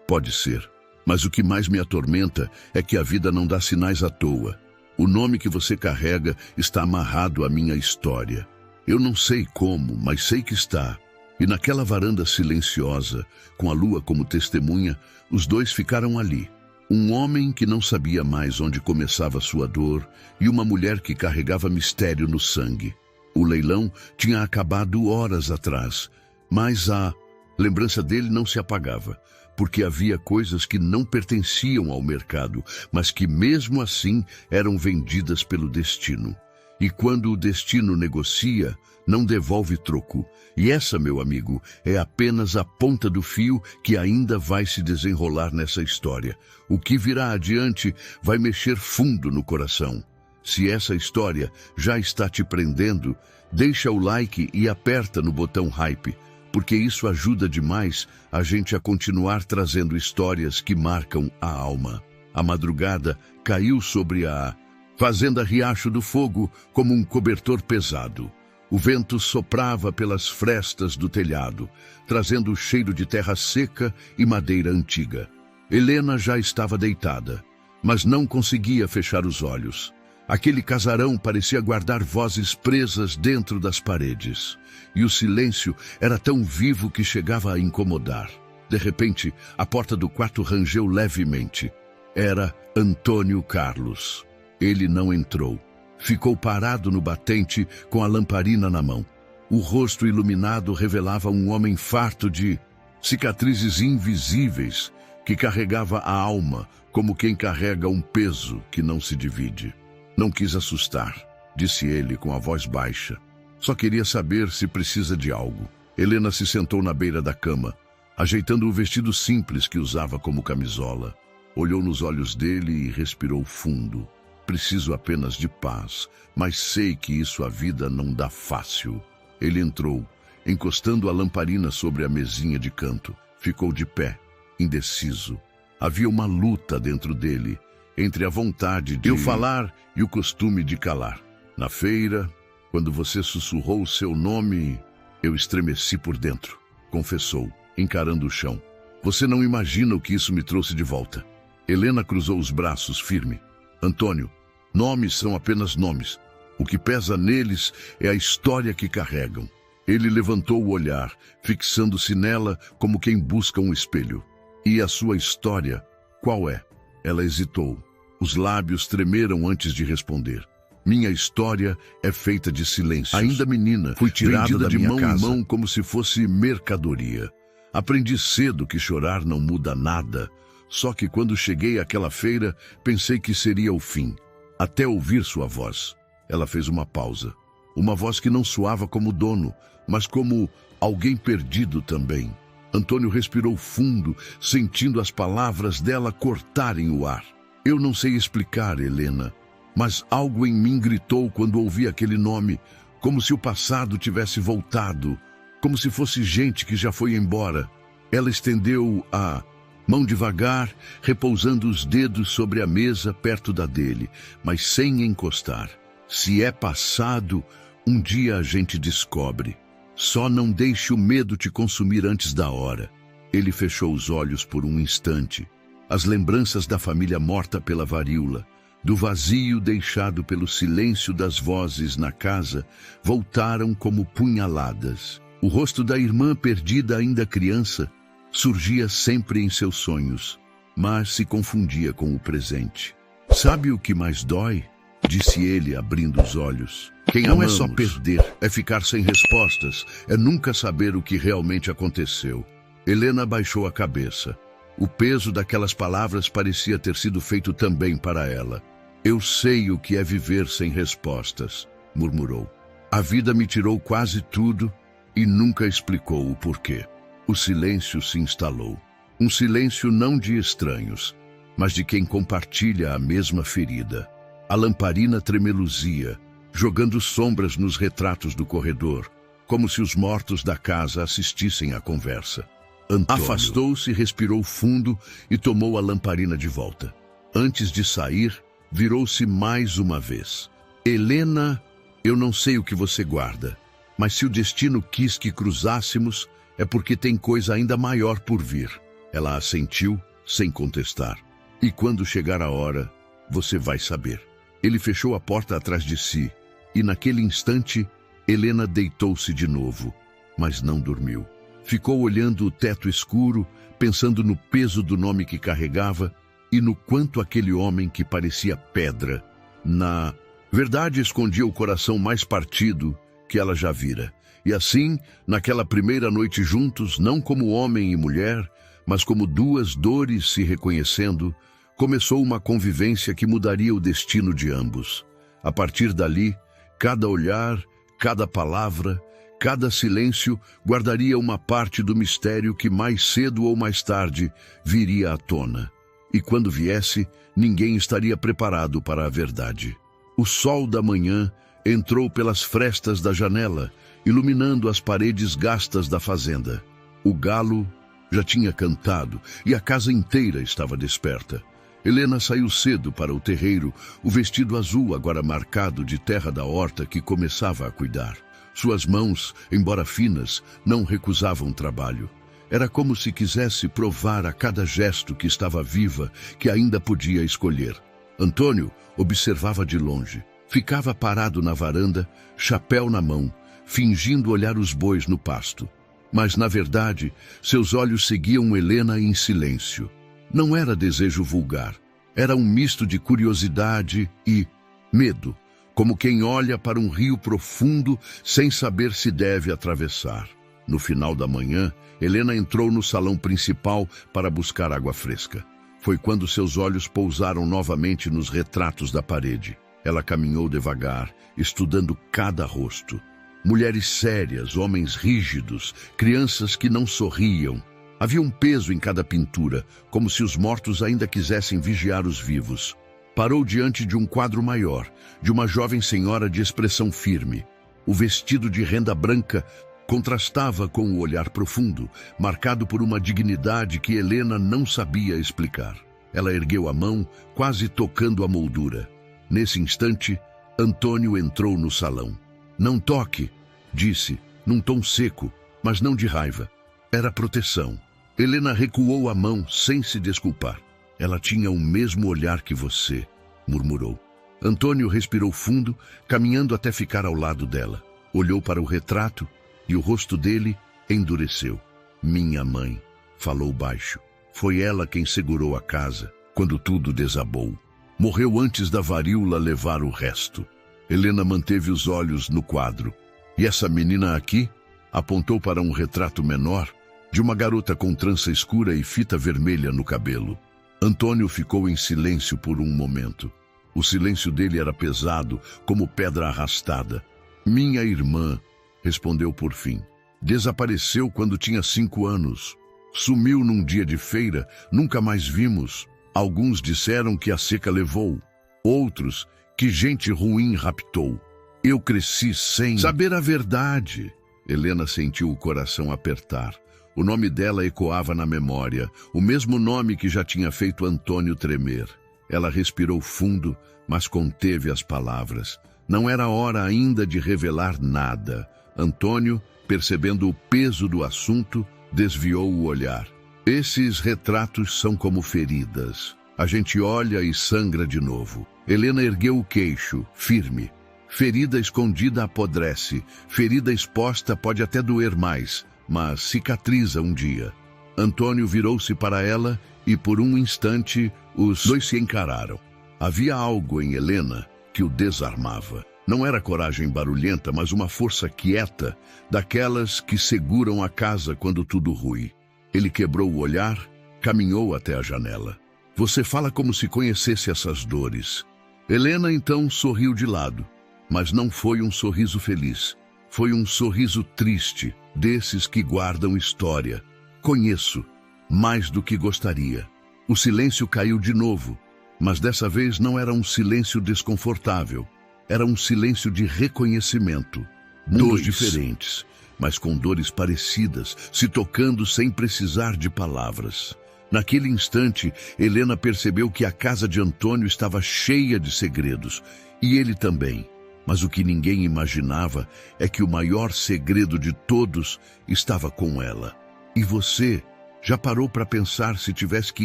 Pode ser. Mas o que mais me atormenta é que a vida não dá sinais à toa. O nome que você carrega está amarrado à minha história. Eu não sei como, mas sei que está. E naquela varanda silenciosa, com a lua como testemunha, os dois ficaram ali. Um homem que não sabia mais onde começava sua dor e uma mulher que carregava mistério no sangue. O leilão tinha acabado horas atrás, mas a lembrança dele não se apagava, porque havia coisas que não pertenciam ao mercado, mas que mesmo assim eram vendidas pelo destino. E quando o destino negocia, não devolve troco. E essa, meu amigo, é apenas a ponta do fio que ainda vai se desenrolar nessa história. O que virá adiante vai mexer fundo no coração. Se essa história já está te prendendo, deixa o like e aperta no botão hype, porque isso ajuda demais a gente a continuar trazendo histórias que marcam a alma. A madrugada caiu sobre a fazenda Riacho do Fogo como um cobertor pesado. O vento soprava pelas frestas do telhado, trazendo o cheiro de terra seca e madeira antiga. Helena já estava deitada, mas não conseguia fechar os olhos. Aquele casarão parecia guardar vozes presas dentro das paredes, e o silêncio era tão vivo que chegava a incomodar. De repente, a porta do quarto rangeu levemente. Era Antônio Carlos. Ele não entrou. Ficou parado no batente com a lamparina na mão. O rosto iluminado revelava um homem farto de cicatrizes invisíveis que carregava a alma como quem carrega um peso que não se divide. Não quis assustar, disse ele com a voz baixa. Só queria saber se precisa de algo. Helena se sentou na beira da cama, ajeitando o vestido simples que usava como camisola. Olhou nos olhos dele e respirou fundo. Preciso apenas de paz, mas sei que isso a vida não dá fácil. Ele entrou, encostando a lamparina sobre a mesinha de canto. Ficou de pé, indeciso. Havia uma luta dentro dele, entre a vontade de eu falar e o costume de calar. Na feira, quando você sussurrou o seu nome, eu estremeci por dentro, confessou, encarando o chão. Você não imagina o que isso me trouxe de volta. Helena cruzou os braços firme. Antônio, nomes são apenas nomes. O que pesa neles é a história que carregam. Ele levantou o olhar, fixando-se nela como quem busca um espelho. E a sua história, qual é? Ela hesitou. Os lábios tremeram antes de responder. Minha história é feita de silêncios. Ainda menina, fui tirada de mão em mão como se fosse mercadoria. Aprendi cedo que chorar não muda nada. Só que quando cheguei àquela feira, pensei que seria o fim. Até ouvir sua voz. Ela fez uma pausa. Uma voz que não soava como dono, mas como alguém perdido também. Antônio respirou fundo, sentindo as palavras dela cortarem o ar. Eu não sei explicar, Helena, mas algo em mim gritou quando ouvi aquele nome, como se o passado tivesse voltado, como se fosse gente que já foi embora. Ela estendeu a mão devagar, repousando os dedos sobre a mesa perto da dele, mas sem encostar. Se é passado, um dia a gente descobre. Só não deixe o medo te consumir antes da hora. Ele fechou os olhos por um instante. As lembranças da família morta pela varíola, do vazio deixado pelo silêncio das vozes na casa, voltaram como punhaladas. O rosto da irmã perdida ainda criança surgia sempre em seus sonhos, mas se confundia com o presente. Sabe o que mais dói? Disse ele, abrindo os olhos. Quem não amamos, é só perder, é ficar sem respostas, é nunca saber o que realmente aconteceu. Helena baixou a cabeça. O peso daquelas palavras parecia ter sido feito também para ela. Eu sei o que é viver sem respostas, murmurou. A vida me tirou quase tudo e nunca explicou o porquê. O silêncio se instalou. Um silêncio não de estranhos, mas de quem compartilha a mesma ferida. A lamparina tremeluzia, jogando sombras nos retratos do corredor, como se os mortos da casa assistissem à conversa. Antônio afastou-se, respirou fundo e tomou a lamparina de volta. Antes de sair, virou-se mais uma vez. Helena, eu não sei o que você guarda, mas se o destino quis que cruzássemos, é porque tem coisa ainda maior por vir. Ela assentiu, sem contestar. E quando chegar a hora, você vai saber. Ele fechou a porta atrás de si, e naquele instante, Helena deitou-se de novo, mas não dormiu. Ficou olhando o teto escuro, pensando no peso do nome que carregava e no quanto aquele homem que parecia pedra, na verdade escondia o coração mais partido que ela já vira. E assim, naquela primeira noite juntos, não como homem e mulher, mas como duas dores se reconhecendo, começou uma convivência que mudaria o destino de ambos. A partir dali, cada olhar, cada palavra, cada silêncio guardaria uma parte do mistério que mais cedo ou mais tarde viria à tona. E quando viesse, ninguém estaria preparado para a verdade. O sol da manhã entrou pelas frestas da janela, iluminando as paredes gastas da fazenda. O galo já tinha cantado e a casa inteira estava desperta. Helena saiu cedo para o terreiro, o vestido azul agora marcado de terra da horta que começava a cuidar. Suas mãos, embora finas, não recusavam trabalho. Era como se quisesse provar a cada gesto que estava viva, que ainda podia escolher. Antônio observava de longe. Ficava parado na varanda, chapéu na mão, fingindo olhar os bois no pasto. Mas, na verdade, seus olhos seguiam Helena em silêncio. Não era desejo vulgar. Era um misto de curiosidade e medo, como quem olha para um rio profundo sem saber se deve atravessar. No final da manhã, Helena entrou no salão principal para buscar água fresca. Foi quando seus olhos pousaram novamente nos retratos da parede. Ela caminhou devagar, estudando cada rosto. Mulheres sérias, homens rígidos, crianças que não sorriam. Havia um peso em cada pintura, como se os mortos ainda quisessem vigiar os vivos. Parou diante de um quadro maior, de uma jovem senhora de expressão firme. O vestido de renda branca contrastava com o olhar profundo, marcado por uma dignidade que Helena não sabia explicar. Ela ergueu a mão, quase tocando a moldura. Nesse instante, Antônio entrou no salão. "Não toque", disse, num tom seco, mas não de raiva. Era proteção. Helena recuou a mão sem se desculpar. "Ela tinha o mesmo olhar que você", murmurou. Antônio respirou fundo, caminhando até ficar ao lado dela. Olhou para o retrato e o rosto dele endureceu. "Minha mãe", falou baixo. "Foi ela quem segurou a casa quando tudo desabou. Morreu antes da varíola levar o resto." Helena manteve os olhos no quadro. "E essa menina aqui?" Apontou para um retrato menor, de uma garota com trança escura e fita vermelha no cabelo. Antônio ficou em silêncio por um momento. O silêncio dele era pesado, como pedra arrastada. "Minha irmã", respondeu por fim. "Desapareceu quando tinha 5 anos. Sumiu num dia de feira, nunca mais vimos. Alguns disseram que a seca levou. Outros, que gente ruim raptou. Eu cresci sem saber a verdade." Helena sentiu o coração apertar. O nome dela ecoava na memória, o mesmo nome que já tinha feito Antônio tremer. Ela respirou fundo, mas conteve as palavras. Não era hora ainda de revelar nada. Antônio, percebendo o peso do assunto, desviou o olhar. "Esses retratos são como feridas. A gente olha e sangra de novo." Helena ergueu o queixo, firme. Ferida escondida apodrece, ferida exposta pode até doer mais, mas cicatriza um dia. Antônio virou-se para ela e por um instante os dois se encararam. Havia algo em Helena que o desarmava. Não era coragem barulhenta, mas uma força quieta, daquelas que seguram a casa quando tudo rui. Ele quebrou o olhar, caminhou até a janela. Você fala como se conhecesse essas dores. Helena então sorriu de lado, mas não foi um sorriso feliz. Foi um sorriso triste, desses que guardam história. Conheço, mais do que gostaria. O silêncio caiu de novo, mas dessa vez não era um silêncio desconfortável. Era um silêncio de reconhecimento. Dores diferentes, mas com dores parecidas, se tocando sem precisar de palavras. Naquele instante, Helena percebeu que a casa de Antônio estava cheia de segredos, e ele também. Mas o que ninguém imaginava é que o maior segredo de todos estava com ela. E você já parou para pensar, se tivesse que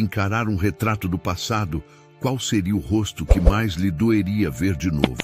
encarar um retrato do passado, qual seria o rosto que mais lhe doeria ver de novo?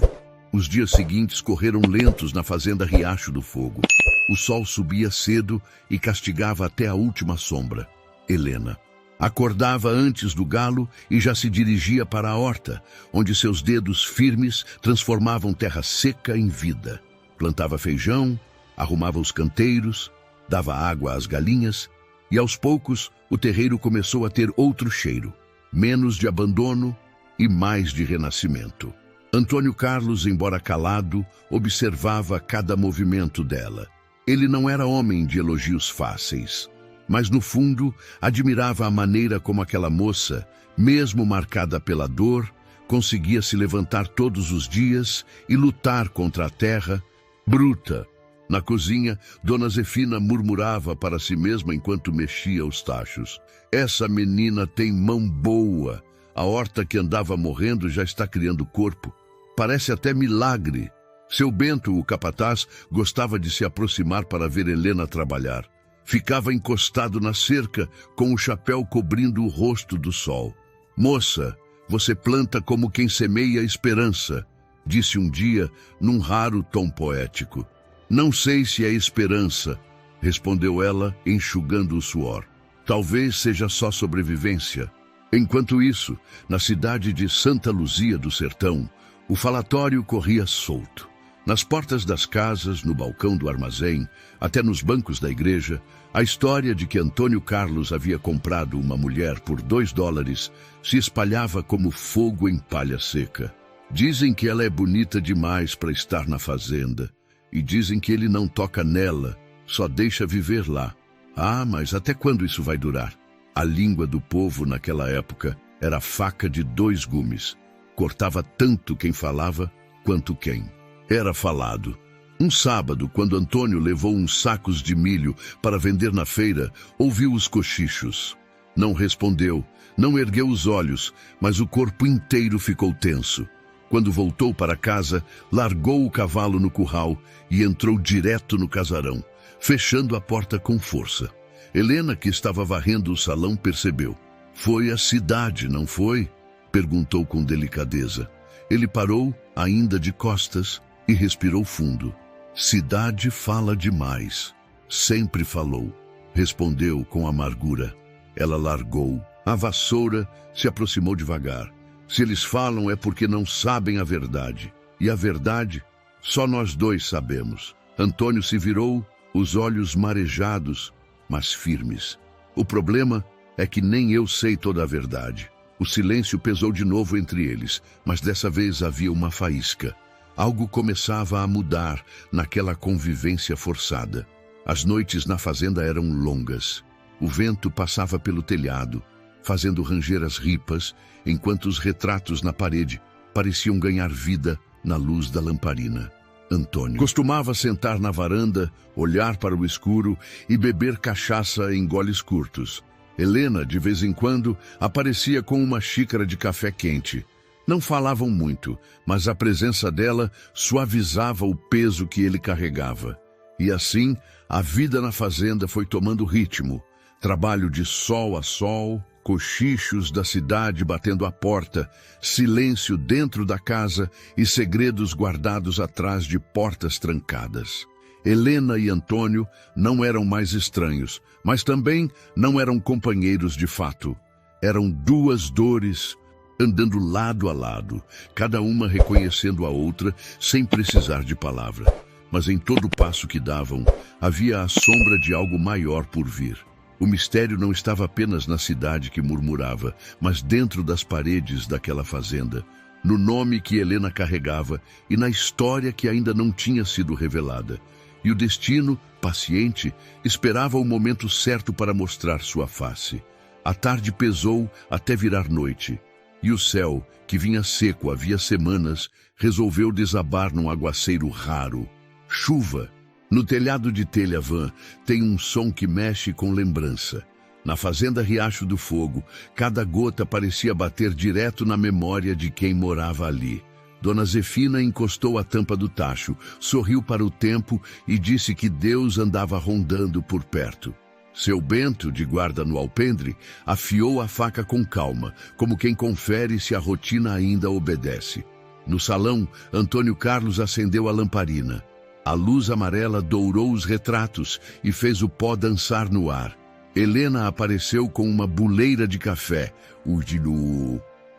Os dias seguintes correram lentos na fazenda Riacho do Fogo. O sol subia cedo e castigava até a última sombra. Helena acordava antes do galo e já se dirigia para a horta, onde seus dedos firmes transformavam terra seca em vida. Plantava feijão, arrumava os canteiros, dava água às galinhas, e aos poucos o terreiro começou a ter outro cheiro, menos de abandono e mais de renascimento. Antônio Carlos, embora calado, observava cada movimento dela. Ele não era homem de elogios fáceis, mas no fundo admirava a maneira como aquela moça, mesmo marcada pela dor, conseguia se levantar todos os dias e lutar contra a terra bruta. Na cozinha, Dona Zefina murmurava para si mesma enquanto mexia os tachos. Essa menina tem mão boa. A horta que andava morrendo já está criando corpo. Parece até milagre. Seu Bento, o capataz, gostava de se aproximar para ver Helena trabalhar. Ficava encostado na cerca, com o chapéu cobrindo o rosto do sol. Moça, você planta como quem semeia esperança, disse um dia, num raro tom poético. Não sei se é esperança, respondeu ela, enxugando o suor. Talvez seja só sobrevivência. Enquanto isso, na cidade de Santa Luzia do Sertão, o falatório corria solto. Nas portas das casas, no balcão do armazém, até nos bancos da igreja, a história de que Antônio Carlos havia comprado uma mulher por $2 se espalhava como fogo em palha seca. Dizem que ela é bonita demais para estar na fazenda, e dizem que ele não toca nela, só deixa viver lá. Ah, mas até quando isso vai durar? A língua do povo naquela época era faca de 2 gumes. Cortava tanto quem falava quanto quem era falado. Um sábado, quando Antônio levou uns sacos de milho para vender na feira, ouviu os cochichos. Não respondeu, não ergueu os olhos, mas o corpo inteiro ficou tenso. Quando voltou para casa, largou o cavalo no curral e entrou direto no casarão, fechando a porta com força. Helena, que estava varrendo o salão, percebeu. Foi a cidade, não foi? Perguntou com delicadeza. Ele parou, ainda de costas, e respirou fundo. Cidade fala demais. Sempre falou. Respondeu com amargura. Ela largou a vassoura, se aproximou devagar. Se eles falam é porque não sabem a verdade. E a verdade, só nós dois sabemos. Antônio se virou, os olhos marejados, mas firmes. O problema é que nem eu sei toda a verdade. O silêncio pesou de novo entre eles, mas dessa vez havia uma faísca. Algo começava a mudar naquela convivência forçada. As noites na fazenda eram longas. O vento passava pelo telhado, fazendo ranger as ripas, enquanto os retratos na parede pareciam ganhar vida na luz da lamparina. Antônio costumava sentar na varanda, olhar para o escuro e beber cachaça em goles curtos. Helena, de vez em quando, aparecia com uma xícara de café quente. Não falavam muito, mas a presença dela suavizava o peso que ele carregava. E assim, a vida na fazenda foi tomando ritmo. Trabalho de sol a sol, cochichos da cidade batendo à porta, silêncio dentro da casa e segredos guardados atrás de portas trancadas. Helena e Antônio não eram mais estranhos, mas também não eram companheiros de fato. Eram duas dores andando lado a lado, cada uma reconhecendo a outra sem precisar de palavra. Mas em todo passo que davam, havia a sombra de algo maior por vir. O mistério não estava apenas na cidade que murmurava, mas dentro das paredes daquela fazenda, no nome que Helena carregava e na história que ainda não tinha sido revelada. E o destino, paciente, esperava o momento certo para mostrar sua face. A tarde pesou até virar noite, e o céu, que vinha seco havia semanas, resolveu desabar num aguaceiro raro. Chuva. No telhado de Telha-Vã tem um som que mexe com lembrança. Na fazenda Riacho do Fogo, cada gota parecia bater direto na memória de quem morava ali. Dona Zefina encostou a tampa do tacho, sorriu para o tempo e disse que Deus andava rondando por perto. Seu Bento, de guarda no alpendre, afiou a faca com calma, como quem confere se a rotina ainda obedece. No salão, Antônio Carlos acendeu a lamparina. A luz amarela dourou os retratos e fez o pó dançar no ar. Helena apareceu com uma buleira de café,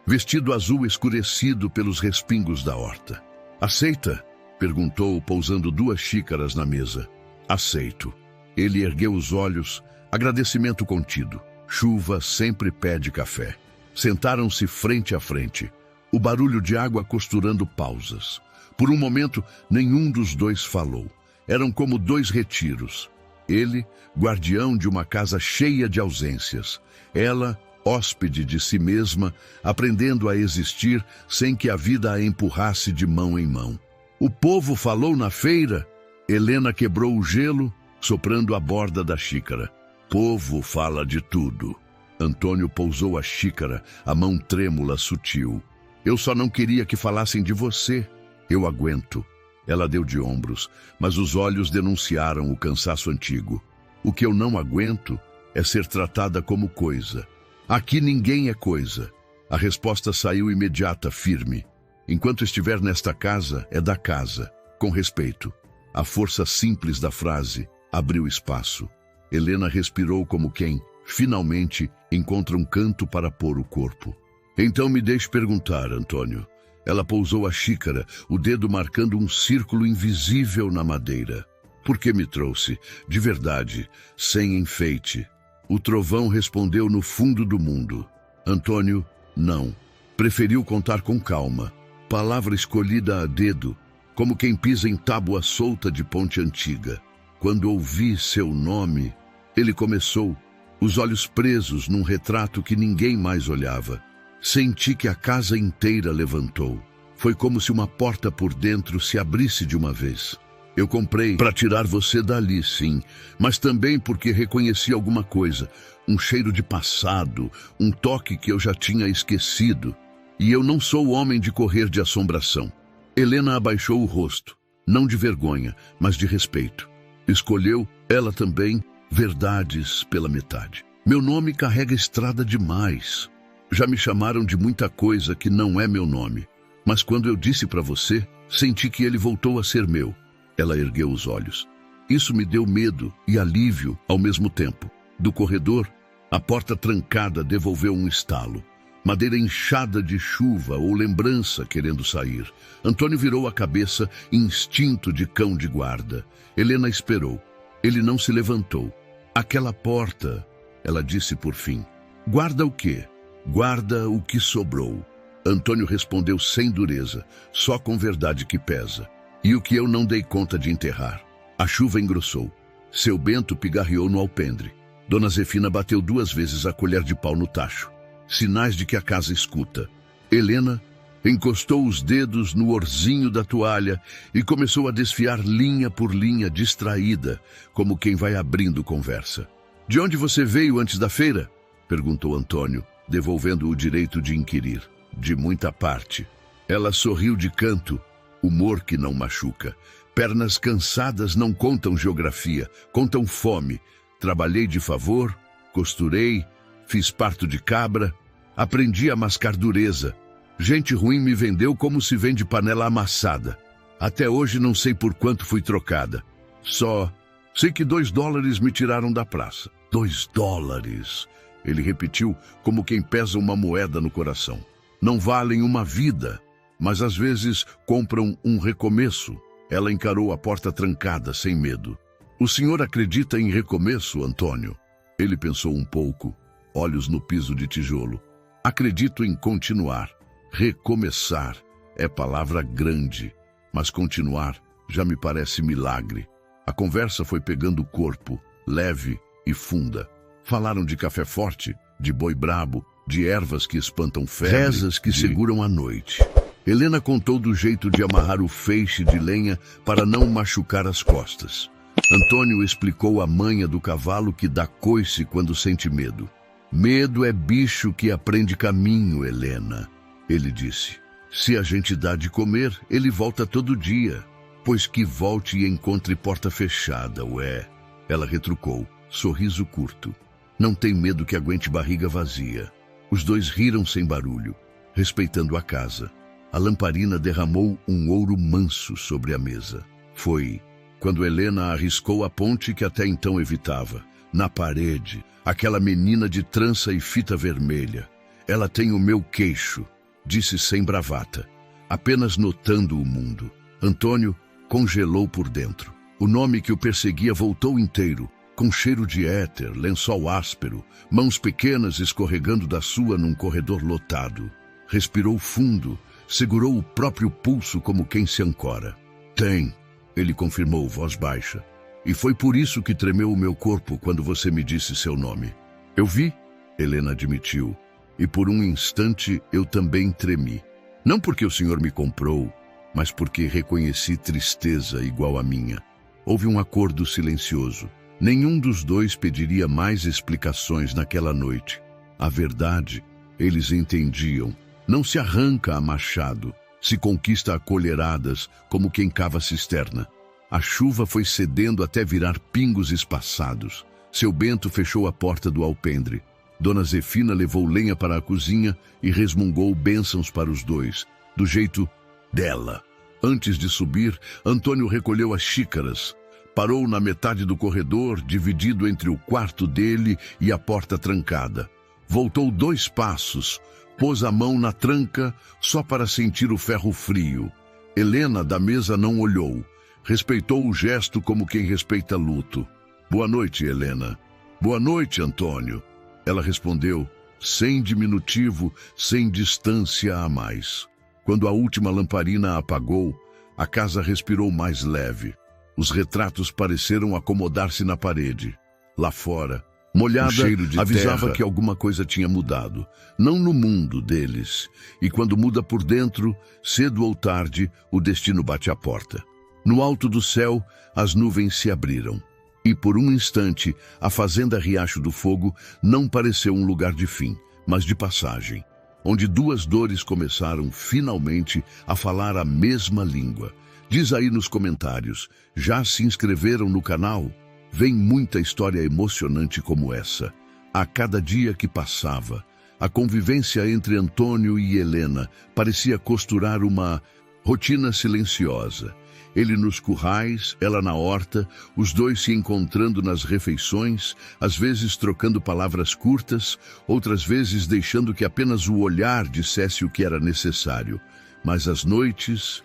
vestido azul escurecido pelos respingos da horta. "Aceita?" perguntou, pousando 2 xícaras na mesa. "Aceito." Ele ergueu os olhos, agradecimento contido. Chuva sempre pede café. Sentaram-se frente a frente, o barulho de água costurando pausas. Por um momento, nenhum dos dois falou. Eram como 2 retiros. Ele, guardião de uma casa cheia de ausências. Ela, hóspede de si mesma, aprendendo a existir sem que a vida a empurrasse de mão em mão. "O povo falou na feira?" Helena quebrou o gelo, soprando a borda da xícara. "Povo fala de tudo." Antônio pousou a xícara, a mão trêmula, sutil. "Eu só não queria que falassem de você." "Eu aguento." Ela deu de ombros, mas os olhos denunciaram o cansaço antigo. "O que eu não aguento é ser tratada como coisa. Aqui ninguém é coisa." A resposta saiu imediata, firme. "Enquanto estiver nesta casa, é da casa, com respeito." A força simples da frase abriu espaço. Helena respirou como quem, finalmente, encontra um canto para pôr o corpo. "Então me deixe perguntar, Antônio." Ela pousou a xícara, o dedo marcando um círculo invisível na madeira. "Por que me trouxe? De verdade, sem enfeite." O trovão respondeu no fundo do mundo. Antônio, não. Preferiu contar com calma. Palavra escolhida a dedo, como quem pisa em tábua solta de ponte antiga. "Quando ouvi seu nome," ele começou, os olhos presos num retrato que ninguém mais olhava. "Senti que a casa inteira levantou. Foi como se uma porta por dentro se abrisse de uma vez. Eu comprei para tirar você dali, sim, mas também porque reconheci alguma coisa, um cheiro de passado, um toque que eu já tinha esquecido. E eu não sou o homem de correr de assombração." Helena abaixou o rosto, não de vergonha, mas de respeito. Escolheu, ela também, verdades pela metade. "Meu nome carrega estrada demais. Já me chamaram de muita coisa que não é meu nome. Mas quando eu disse para você, senti que ele voltou a ser meu." Ela ergueu os olhos. Isso me deu medo e alívio ao mesmo tempo. Do corredor, a porta trancada devolveu um estalo. Madeira inchada de chuva ou lembrança querendo sair. Antônio virou a cabeça, instinto de cão de guarda. Helena esperou. Ele não se levantou. "Aquela porta," ela disse por fim. "Guarda o quê?" "Guarda o que sobrou." Antônio respondeu sem dureza, só com verdade que pesa. "E o que eu não dei conta de enterrar." A chuva engrossou. Seu Bento pigarreou no alpendre. Dona Zefina bateu 2 vezes a colher de pau no tacho. Sinais de que a casa escuta. Helena encostou os dedos no orzinho da toalha e começou a desfiar linha por linha, distraída, como quem vai abrindo conversa. "De onde você veio antes da feira?" perguntou Antônio, devolvendo o direito de inquirir. "De muita parte." Ela sorriu de canto, humor que não machuca. "Pernas cansadas não contam geografia, contam fome. Trabalhei de favor, costurei, fiz parto de cabra, aprendi a mascar dureza. Gente ruim me vendeu como se vende panela amassada. Até hoje não sei por quanto fui trocada. Só sei que $2 me tiraram da praça. $2. Ele repetiu como quem pesa uma moeda no coração. Não valem uma vida, mas às vezes compram um recomeço. Ela encarou a porta trancada, sem medo. O senhor acredita em recomeço, Antônio? Ele pensou um pouco, olhos no piso de tijolo. Acredito em continuar. Recomeçar é palavra grande, mas continuar já me parece milagre. A conversa foi pegando corpo, leve e funda. Falaram de café forte, de boi brabo, de ervas que espantam febre, rezas que seguram a noite. Helena contou do jeito de amarrar o feixe de lenha para não machucar as costas. Antônio explicou a manha do cavalo que dá coice quando sente medo. Medo é bicho que aprende caminho, Helena. Ele disse. Se a gente dá de comer, ele volta todo dia. Pois que volte e encontre porta fechada, ué. Ela retrucou, sorriso curto. Não tem medo que aguente barriga vazia. Os dois riram sem barulho, respeitando a casa. A lamparina derramou um ouro manso sobre a mesa. Foi quando Helena arriscou a ponte que até então evitava. Na parede, aquela menina de trança e fita vermelha. Ela tem o meu queixo, disse sem bravata, apenas notando o mundo. Antônio congelou por dentro. O nome que o perseguia voltou inteiro, com cheiro de éter, lençol áspero, mãos pequenas escorregando da sua num corredor lotado. Respirou fundo, segurou o próprio pulso como quem se ancora. Tem, ele confirmou, voz baixa. E foi por isso que tremeu o meu corpo quando você me disse seu nome. Eu vi, Helena admitiu, e por um instante eu também tremi. Não porque o senhor me comprou, mas porque reconheci tristeza igual à minha. Houve um acordo silencioso. Nenhum dos dois pediria mais explicações naquela noite. A verdade, eles entendiam. Não se arranca a machado, se conquista a colheradas como quem cava cisterna. A chuva foi cedendo até virar pingos espaçados. Seu Bento fechou a porta do alpendre. Dona Zefina levou lenha para a cozinha e resmungou bênçãos para os dois, do jeito dela. Antes de subir, Antônio recolheu as xícaras. Parou na metade do corredor, dividido entre o quarto dele e a porta trancada. Voltou 2 passos, pôs a mão na tranca só para sentir o ferro frio. Helena da mesa não olhou. Respeitou o gesto como quem respeita luto. Boa noite, Helena. Boa noite, Antônio. Ela respondeu, sem diminutivo, sem distância a mais. Quando a última lamparina apagou, a casa respirou mais leve. Os retratos pareceram acomodar-se na parede. Lá fora, molhada, o cheiro de avisava terra que alguma coisa tinha mudado. Não no mundo deles. E quando muda por dentro, cedo ou tarde, o destino bate à porta. No alto do céu, as nuvens se abriram. E por um instante, a fazenda Riacho do Fogo não pareceu um lugar de fim, mas de passagem, onde 2 dores começaram, finalmente, a falar a mesma língua. Diz aí nos comentários, já se inscreveram no canal? Vem muita história emocionante como essa. A cada dia que passava, a convivência entre Antônio e Helena parecia costurar uma rotina silenciosa. Ele nos currais, ela na horta, os dois se encontrando nas refeições, às vezes trocando palavras curtas, outras vezes deixando que apenas o olhar dissesse o que era necessário. Mas as noites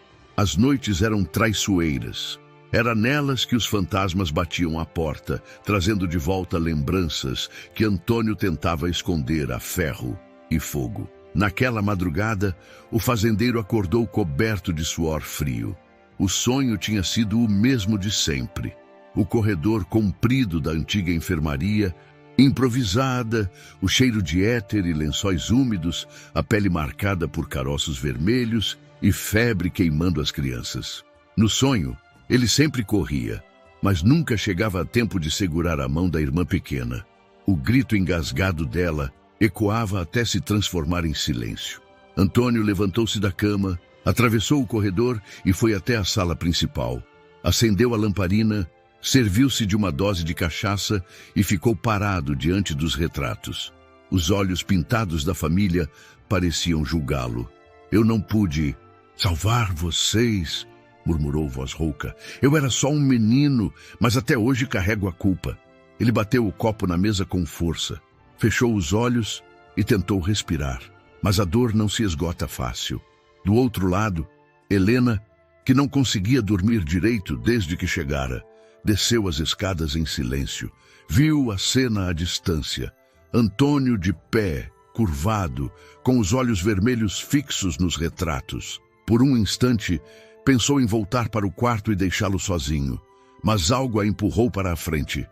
eram traiçoeiras. Era nelas que os fantasmas batiam à porta, trazendo de volta lembranças que Antônio tentava esconder a ferro e fogo. Naquela madrugada, o fazendeiro acordou coberto de suor frio. O sonho tinha sido o mesmo de sempre. O corredor comprido da antiga enfermaria, improvisada, o cheiro de éter e lençóis úmidos, a pele marcada por caroços vermelhos e febre queimando as crianças. No sonho, ele sempre corria, mas nunca chegava a tempo de segurar a mão da irmã pequena. O grito engasgado dela ecoava até se transformar em silêncio. Antônio levantou-se da cama, atravessou o corredor e foi até a sala principal. Acendeu a lamparina, serviu-se de uma dose de cachaça e ficou parado diante dos retratos. Os olhos pintados da família pareciam julgá-lo. Eu não pude salvar vocês, murmurou voz rouca. Eu era só um menino, mas até hoje carrego a culpa. Ele bateu o copo na mesa com força, fechou os olhos e tentou respirar. Mas a dor não se esgota fácil. Do outro lado, Helena, que não conseguia dormir direito desde que chegara, desceu as escadas em silêncio. Viu a cena à distância. Antônio de pé, curvado, com os olhos vermelhos fixos nos retratos. Por um instante, pensou em voltar para o quarto e deixá-lo sozinho, mas algo a empurrou para a frente.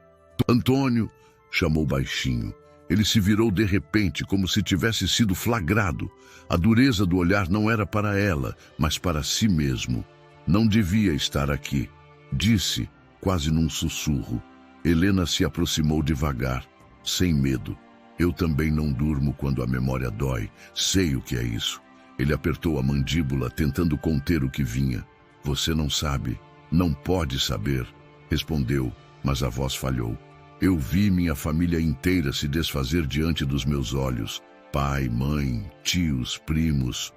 Antônio, chamou baixinho. Ele se virou de repente, como se tivesse sido flagrado. A dureza do olhar não era para ela, mas para si mesmo. Não devia estar aqui, disse, quase num sussurro. Helena se aproximou devagar, sem medo. Eu também não durmo quando a memória dói. Sei o que é isso. Ele apertou a mandíbula, tentando conter o que vinha. Você não sabe, não pode saber, respondeu, mas a voz falhou. Eu vi minha família inteira se desfazer diante dos meus olhos. Pai, mãe, tios, primos,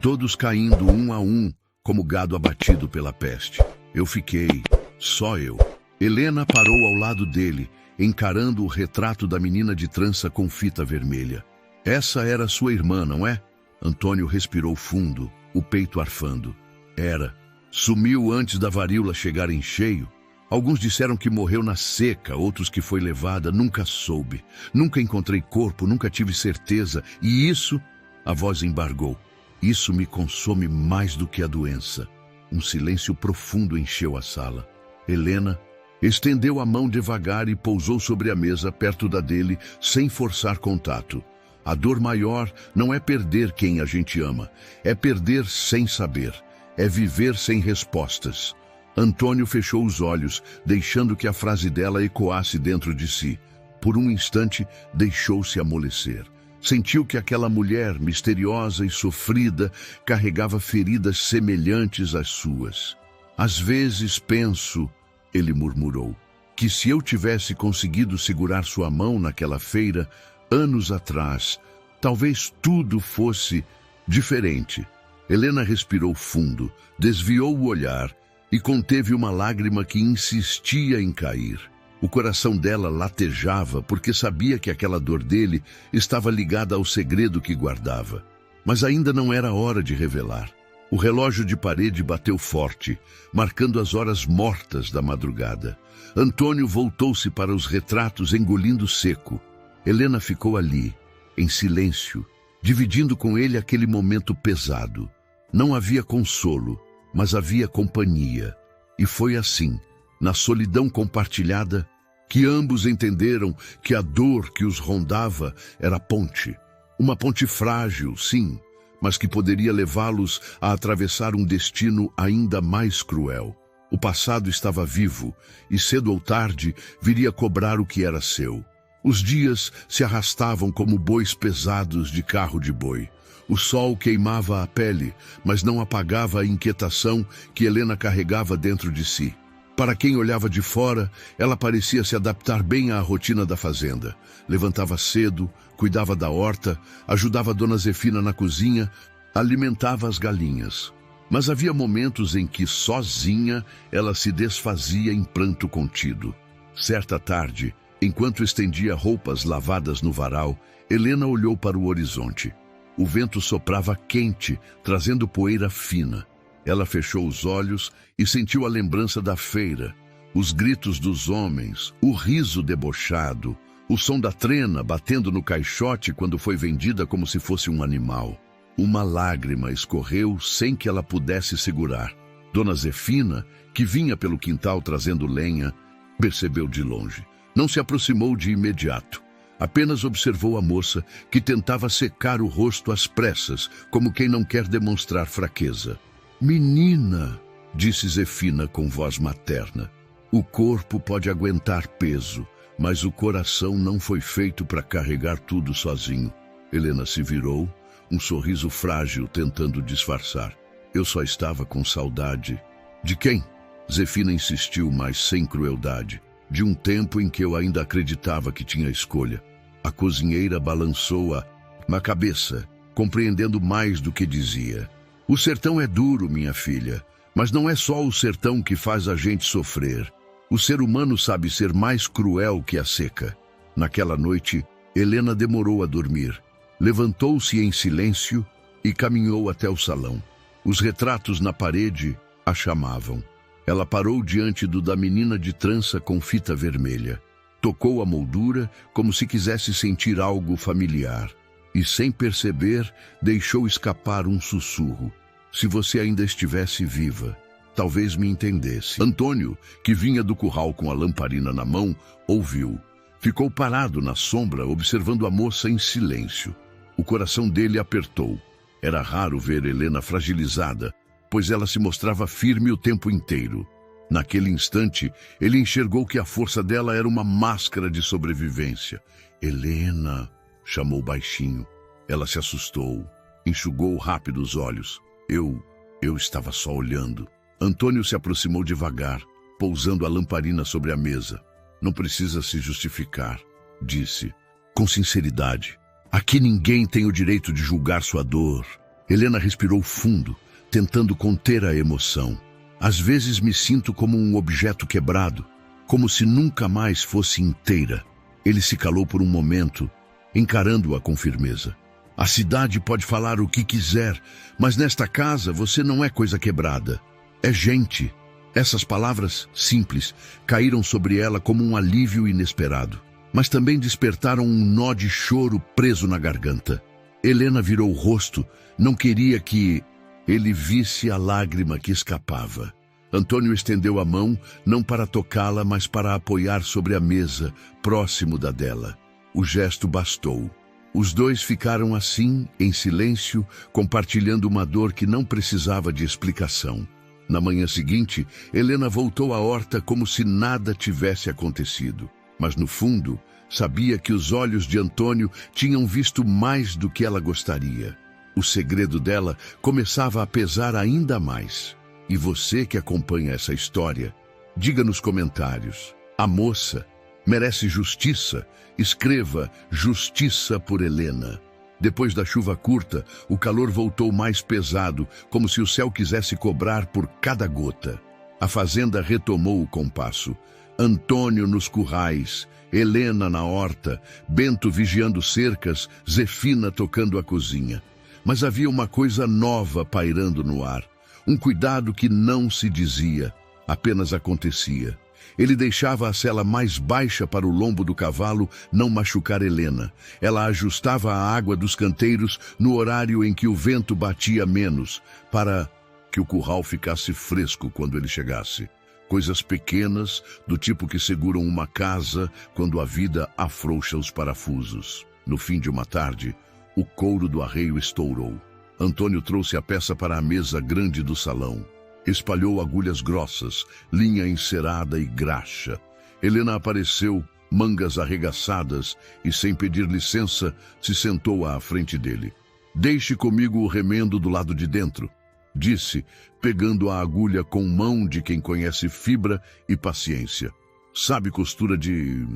todos caindo um a um, como gado abatido pela peste. Eu fiquei, só eu. Helena parou ao lado dele, encarando o retrato da menina de trança com fita vermelha. Essa era sua irmã, não é? Antônio respirou fundo, o peito arfando. Era. Sumiu antes da varíola chegar em cheio. Alguns disseram que morreu na seca, outros que foi levada, nunca soube. Nunca encontrei corpo, nunca tive certeza. E isso, a voz embargou. Isso me consome mais do que a doença. Um silêncio profundo encheu a sala. Helena estendeu a mão devagar e pousou sobre a mesa perto da dele, sem forçar contato. A dor maior não é perder quem a gente ama, é perder sem saber, é viver sem respostas. Antônio fechou os olhos, deixando que a frase dela ecoasse dentro de si. Por um instante, deixou-se amolecer. Sentiu que aquela mulher, misteriosa e sofrida, carregava feridas semelhantes às suas. Às vezes penso, ele murmurou, que se eu tivesse conseguido segurar sua mão naquela feira, anos atrás, talvez tudo fosse diferente. Helena respirou fundo, desviou o olhar e conteve uma lágrima que insistia em cair. O coração dela latejava porque sabia que aquela dor dele estava ligada ao segredo que guardava. Mas ainda não era hora de revelar. O relógio de parede bateu forte, marcando as horas mortas da madrugada. Antônio voltou-se para os retratos, engolindo seco. Helena ficou ali, em silêncio, dividindo com ele aquele momento pesado. Não havia consolo, mas havia companhia. E foi assim, na solidão compartilhada, que ambos entenderam que a dor que os rondava era ponte. Uma ponte frágil, sim, mas que poderia levá-los a atravessar um destino ainda mais cruel. O passado estava vivo, e cedo ou tarde viria cobrar o que era seu. Os dias se arrastavam como bois pesados de carro de boi. O sol queimava a pele, mas não apagava a inquietação que Helena carregava dentro de si. Para quem olhava de fora, ela parecia se adaptar bem à rotina da fazenda. Levantava cedo, cuidava da horta, ajudava a Dona Zefina na cozinha, alimentava as galinhas. Mas havia momentos em que, sozinha, ela se desfazia em pranto contido. Certa tarde, enquanto estendia roupas lavadas no varal, Helena olhou para o horizonte. O vento soprava quente, trazendo poeira fina. Ela fechou os olhos e sentiu a lembrança da feira, os gritos dos homens, o riso debochado, o som da trena batendo no caixote quando foi vendida como se fosse um animal. Uma lágrima escorreu sem que ela pudesse segurar. Dona Zefina, que vinha pelo quintal trazendo lenha, percebeu de longe. Não se aproximou de imediato. Apenas observou a moça, que tentava secar o rosto às pressas, como quem não quer demonstrar fraqueza. Menina, disse Zefina com voz materna, o corpo pode aguentar peso, mas o coração não foi feito para carregar tudo sozinho. Helena se virou, um sorriso frágil tentando disfarçar. Eu só estava com saudade. De quem? Zefina insistiu, mas sem crueldade. De um tempo em que eu ainda acreditava que tinha escolha. A cozinheira balançou na cabeça, compreendendo mais do que dizia. O sertão é duro, minha filha, mas não é só o sertão que faz a gente sofrer. O ser humano sabe ser mais cruel que a seca. Naquela noite, Helena demorou a dormir. Levantou-se em silêncio e caminhou até o salão. Os retratos na parede a chamavam. Ela parou diante do da menina de trança com fita vermelha. Tocou a moldura como se quisesse sentir algo familiar. E, sem perceber, deixou escapar um sussurro. Se você ainda estivesse viva, talvez me entendesse. Antônio, que vinha do curral com a lamparina na mão, ouviu. Ficou parado na sombra, observando a moça em silêncio. O coração dele apertou. Era raro ver Helena fragilizada, pois ela se mostrava firme o tempo inteiro. Naquele instante, ele enxergou que a força dela era uma máscara de sobrevivência. Helena, chamou baixinho. Ela se assustou, enxugou rápido os olhos. Eu estava só olhando. Antônio se aproximou devagar, pousando a lamparina sobre a mesa. Não precisa se justificar, disse, com sinceridade. Aqui ninguém tem o direito de julgar sua dor. Helena respirou fundo, tentando conter a emoção. Às vezes me sinto como um objeto quebrado, como se nunca mais fosse inteira. Ele se calou por um momento, encarando-a com firmeza. A cidade pode falar o que quiser, mas nesta casa você não é coisa quebrada. É gente. Essas palavras simples caíram sobre ela como um alívio inesperado, mas também despertaram um nó de choro preso na garganta. Helena virou o rosto, não queria que ele visse a lágrima que escapava. Antônio estendeu a mão, não para tocá-la, mas para apoiar sobre a mesa, próximo da dela. O gesto bastou. Os dois ficaram assim, em silêncio, compartilhando uma dor que não precisava de explicação. Na manhã seguinte, Helena voltou à horta como se nada tivesse acontecido. Mas no fundo, sabia que os olhos de Antônio tinham visto mais do que ela gostaria. O segredo dela começava a pesar ainda mais. E você que acompanha essa história, diga nos comentários. A moça merece justiça? Escreva justiça por Helena. Depois da chuva curta, o calor voltou mais pesado, como se o céu quisesse cobrar por cada gota. A fazenda retomou o compasso. Antônio nos currais, Helena na horta, Bento vigiando cercas, Zefina tocando a cozinha. Mas havia uma coisa nova pairando no ar. Um cuidado que não se dizia, apenas acontecia. Ele deixava a sela mais baixa para o lombo do cavalo não machucar Helena. Ela ajustava a água dos canteiros no horário em que o vento batia menos, para que o curral ficasse fresco quando ele chegasse. Coisas pequenas, do tipo que seguram uma casa quando a vida afrouxa os parafusos. No fim de uma tarde, o couro do arreio estourou. Antônio trouxe a peça para a mesa grande do salão. Espalhou agulhas grossas, linha encerada e graxa. Helena apareceu, mangas arregaçadas, e sem pedir licença, se sentou à frente dele. Deixe comigo o remendo do lado de dentro, disse, pegando a agulha com mão de quem conhece fibra e paciência. Sabe costura de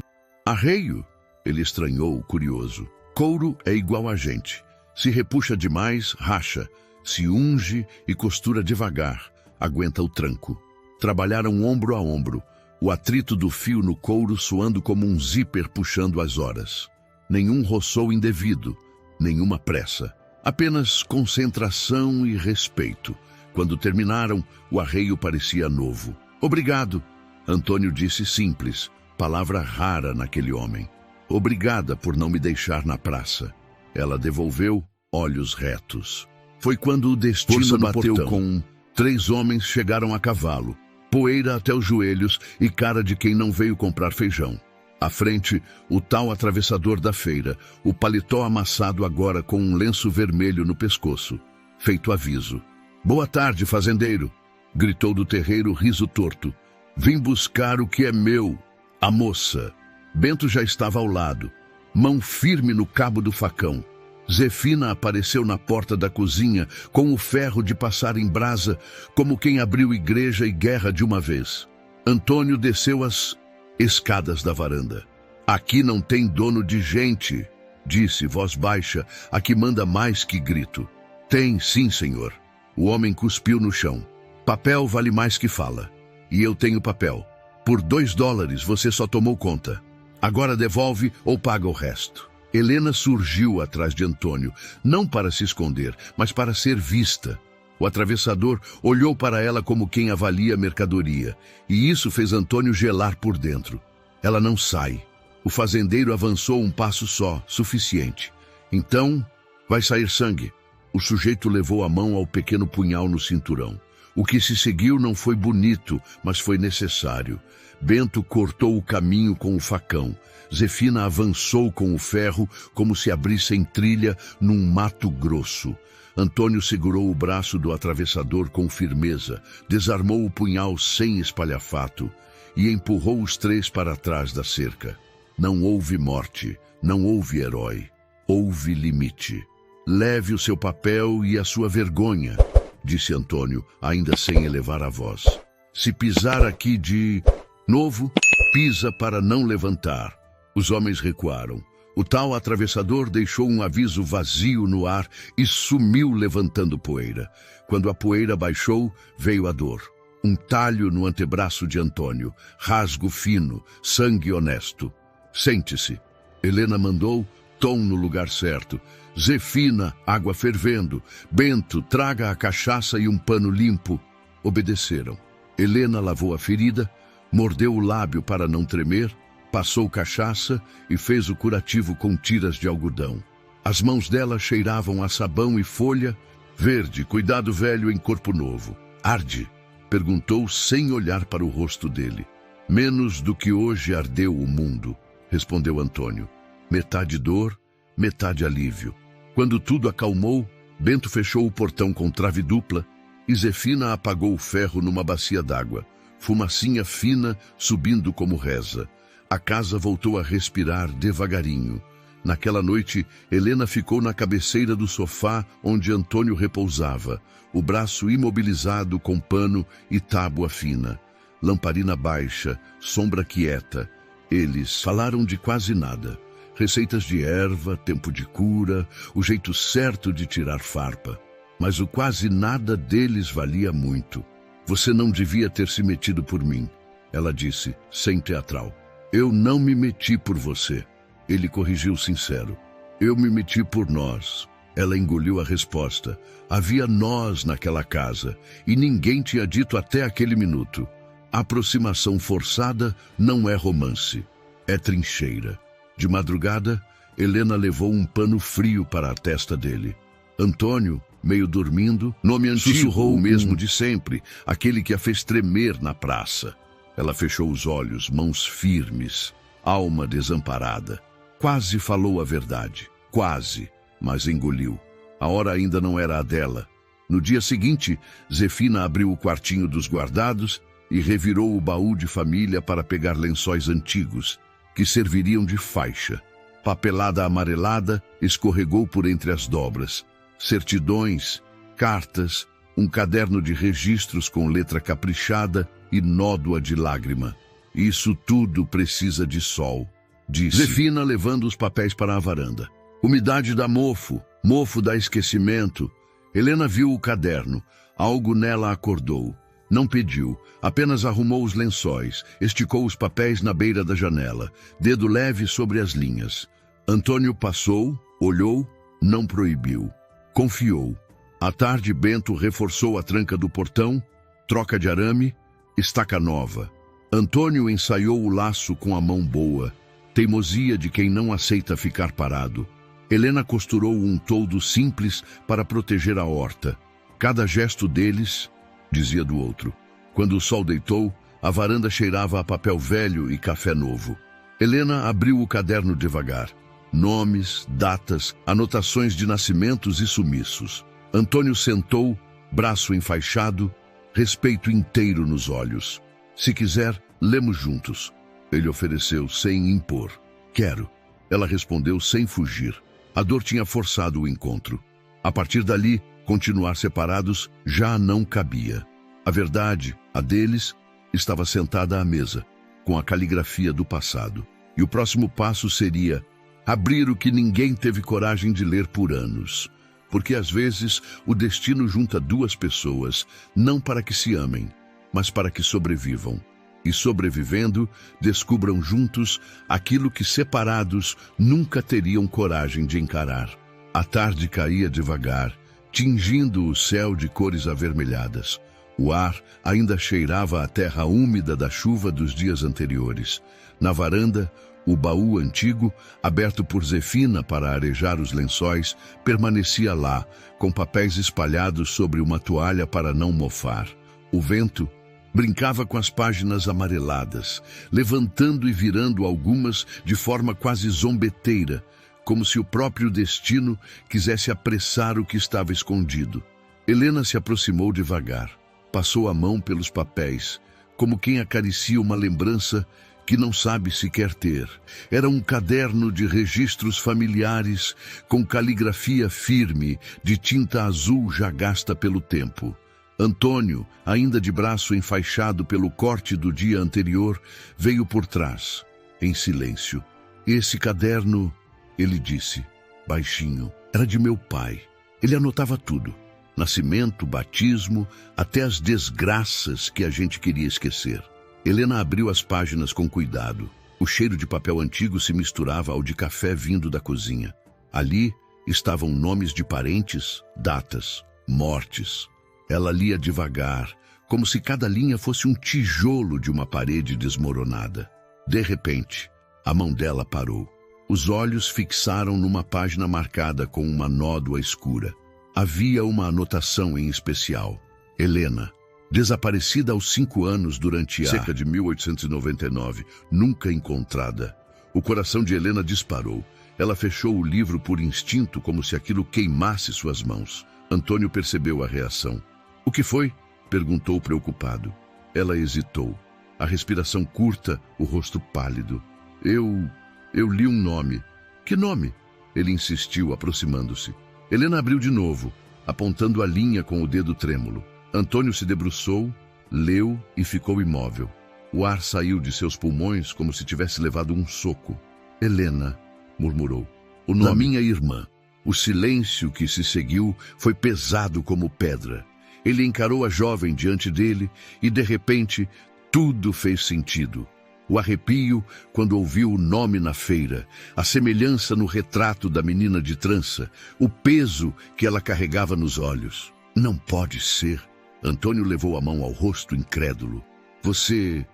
arreio? Ele estranhou, curioso. Couro é igual a gente. Se repuxa demais, racha. Se unge e costura devagar, aguenta o tranco. Trabalharam ombro a ombro, o atrito do fio no couro soando como um zíper puxando as horas. Nenhum roçou indevido, nenhuma pressa. Apenas concentração e respeito. Quando terminaram, o arreio parecia novo. Obrigado, Antônio disse simples, palavra rara naquele homem. Obrigada por não me deixar na praça. Ela devolveu, olhos retos. Foi quando o destino bateu com... 3 homens chegaram a cavalo, poeira até os joelhos e cara de quem não veio comprar feijão. À frente, o tal atravessador da feira, o paletó amassado agora com um lenço vermelho no pescoço. Feito aviso. Boa tarde, fazendeiro, gritou do terreiro riso torto. Vim buscar o que é meu, a moça. Bento já estava ao lado, mão firme no cabo do facão. Zefina apareceu na porta da cozinha com o ferro de passar em brasa, como quem abriu igreja e guerra de uma vez. Antônio desceu as escadas da varanda. Aqui não tem dono de gente, disse voz baixa, a que manda mais que grito. Tem, sim, senhor. O homem cuspiu no chão. Papel vale mais que fala. E eu tenho papel. Por $2 você só tomou conta. Agora devolve ou paga o resto. Helena surgiu atrás de Antônio, não para se esconder, mas para ser vista. O atravessador olhou para ela como quem avalia a mercadoria, e isso fez Antônio gelar por dentro. Ela não sai. O fazendeiro avançou um passo só, suficiente. Então, vai sair sangue. O sujeito levou a mão ao pequeno punhal no cinturão. O que se seguiu não foi bonito, mas foi necessário. Bento cortou o caminho com o facão. Zefina avançou com o ferro como se abrissem trilha num mato grosso. Antônio segurou o braço do atravessador com firmeza, desarmou o punhal sem espalhafato e empurrou os três para trás da cerca. Não houve morte, não houve herói, houve limite. Leve o seu papel e a sua vergonha, disse Antônio, ainda sem elevar a voz. Se pisar aqui de novo, pisa para não levantar. Os homens recuaram. O tal atravessador deixou um aviso vazio no ar e sumiu levantando poeira. Quando a poeira baixou, veio a dor. Um talho no antebraço de Antônio, rasgo fino, sangue honesto. Sente-se. Helena mandou, tom no lugar certo. Zefina, água fervendo. Bento, traga a cachaça e um pano limpo. Obedeceram. Helena lavou a ferida, mordeu o lábio para não tremer, passou cachaça e fez o curativo com tiras de algodão. As mãos dela cheiravam a sabão e folha verde, cuidado velho em corpo novo. Arde? Perguntou sem olhar para o rosto dele. Menos do que hoje ardeu o mundo, respondeu Antônio. Metade dor, metade alívio. Quando tudo acalmou, Bento fechou o portão com trave dupla e Zefina apagou o ferro numa bacia d'água. Fumacinha fina subindo como reza. A casa voltou a respirar devagarinho. Naquela noite, Helena ficou na cabeceira do sofá onde Antônio repousava, o braço imobilizado com pano e tábua fina. Lamparina baixa, sombra quieta. Eles falaram de quase nada. Receitas de erva, tempo de cura, o jeito certo de tirar farpa. Mas o quase nada deles valia muito. Você não devia ter se metido por mim, ela disse, sem teatral. Eu não me meti por você. Ele corrigiu sincero. Eu me meti por nós. Ela engoliu a resposta. Havia nós naquela casa, e ninguém tinha dito até aquele minuto. Aproximação forçada não é romance, é trincheira. De madrugada, Helena levou um pano frio para a testa dele. Antônio, meio dormindo, nome antigo, sussurrou o mesmo de sempre, aquele que a fez tremer na praça. Ela fechou os olhos, mãos firmes, alma desamparada. Quase falou a verdade, quase, mas engoliu. A hora ainda não era a dela. No dia seguinte, Zefina abriu o quartinho dos guardados e revirou o baú de família para pegar lençóis antigos, que serviriam de faixa. Papelada amarelada escorregou por entre as dobras. Certidões, cartas, um caderno de registros com letra caprichada e nódoa de lágrima. Isso tudo precisa de sol, disse Zefina, levando os papéis para a varanda. Umidade dá mofo, mofo dá esquecimento. Helena viu o caderno. Algo nela acordou. Não pediu, apenas arrumou os lençóis, esticou os papéis na beira da janela, dedo leve sobre as linhas. Antônio passou, olhou, não proibiu. Confiou. À tarde, Bento reforçou a tranca do portão, troca de arame, estaca nova. Antônio ensaiou o laço com a mão boa, teimosia de quem não aceita ficar parado. Helena costurou um toldo simples para proteger a horta. Cada gesto deles dizia do outro. Quando o sol deitou, a varanda cheirava a papel velho e café novo. Helena abriu o caderno devagar. Nomes, datas, anotações de nascimentos e sumiços. Antônio sentou, braço enfaixado, respeito inteiro nos olhos. Se quiser, lemos juntos. Ele ofereceu sem impor. Quero. Ela respondeu sem fugir. A dor tinha forçado o encontro. A partir dali, continuar separados já não cabia. A verdade, a deles, estava sentada à mesa, com a caligrafia do passado. E o próximo passo seria abrir o que ninguém teve coragem de ler por anos. Porque às vezes o destino junta duas pessoas, não para que se amem, mas para que sobrevivam. E sobrevivendo, descubram juntos aquilo que separados nunca teriam coragem de encarar. A tarde caía devagar, tingindo o céu de cores avermelhadas. O ar ainda cheirava a terra úmida da chuva dos dias anteriores. Na varanda, o baú antigo, aberto por Zefina para arejar os lençóis, permanecia lá, com papéis espalhados sobre uma toalha para não mofar. O vento brincava com as páginas amareladas, levantando e virando algumas de forma quase zombeteira, como se o próprio destino quisesse apressar o que estava escondido. Helena se aproximou devagar, passou a mão pelos papéis, como quem acaricia uma lembrança que não sabe se quer ter. Era um caderno de registros familiares, com caligrafia firme, de tinta azul já gasta pelo tempo. Antônio, ainda de braço enfaixado pelo corte do dia anterior, veio por trás, em silêncio. Esse caderno, ele disse, baixinho, era de meu pai. Ele anotava tudo. Nascimento, batismo, até as desgraças que a gente queria esquecer. Helena abriu as páginas com cuidado. O cheiro de papel antigo se misturava ao de café vindo da cozinha. Ali estavam nomes de parentes, datas, mortes. Ela lia devagar, como se cada linha fosse um tijolo de uma parede desmoronada. De repente, a mão dela parou. Os olhos fixaram numa página marcada com uma nódoa escura. Havia uma anotação em especial. Helena, desaparecida aos 5 anos durante cerca de 1899, nunca encontrada. O coração de Helena disparou. Ela fechou o livro por instinto, como se aquilo queimasse suas mãos. Antônio percebeu a reação. O que foi? Perguntou preocupado. Ela hesitou. A respiração curta, o rosto pálido. Eu li um nome. Que nome? Ele insistiu, aproximando-se. Helena abriu de novo, apontando a linha com o dedo trêmulo. Antônio se debruçou, leu e ficou imóvel. O ar saiu de seus pulmões como se tivesse levado um soco. Helena, murmurou. O nome da minha irmã. O silêncio que se seguiu foi pesado como pedra. Ele encarou a jovem diante dele e, de repente, tudo fez sentido. O arrepio quando ouviu o nome na feira, a semelhança no retrato da menina de trança, o peso que ela carregava nos olhos. Não pode ser. Antônio levou a mão ao rosto incrédulo. Você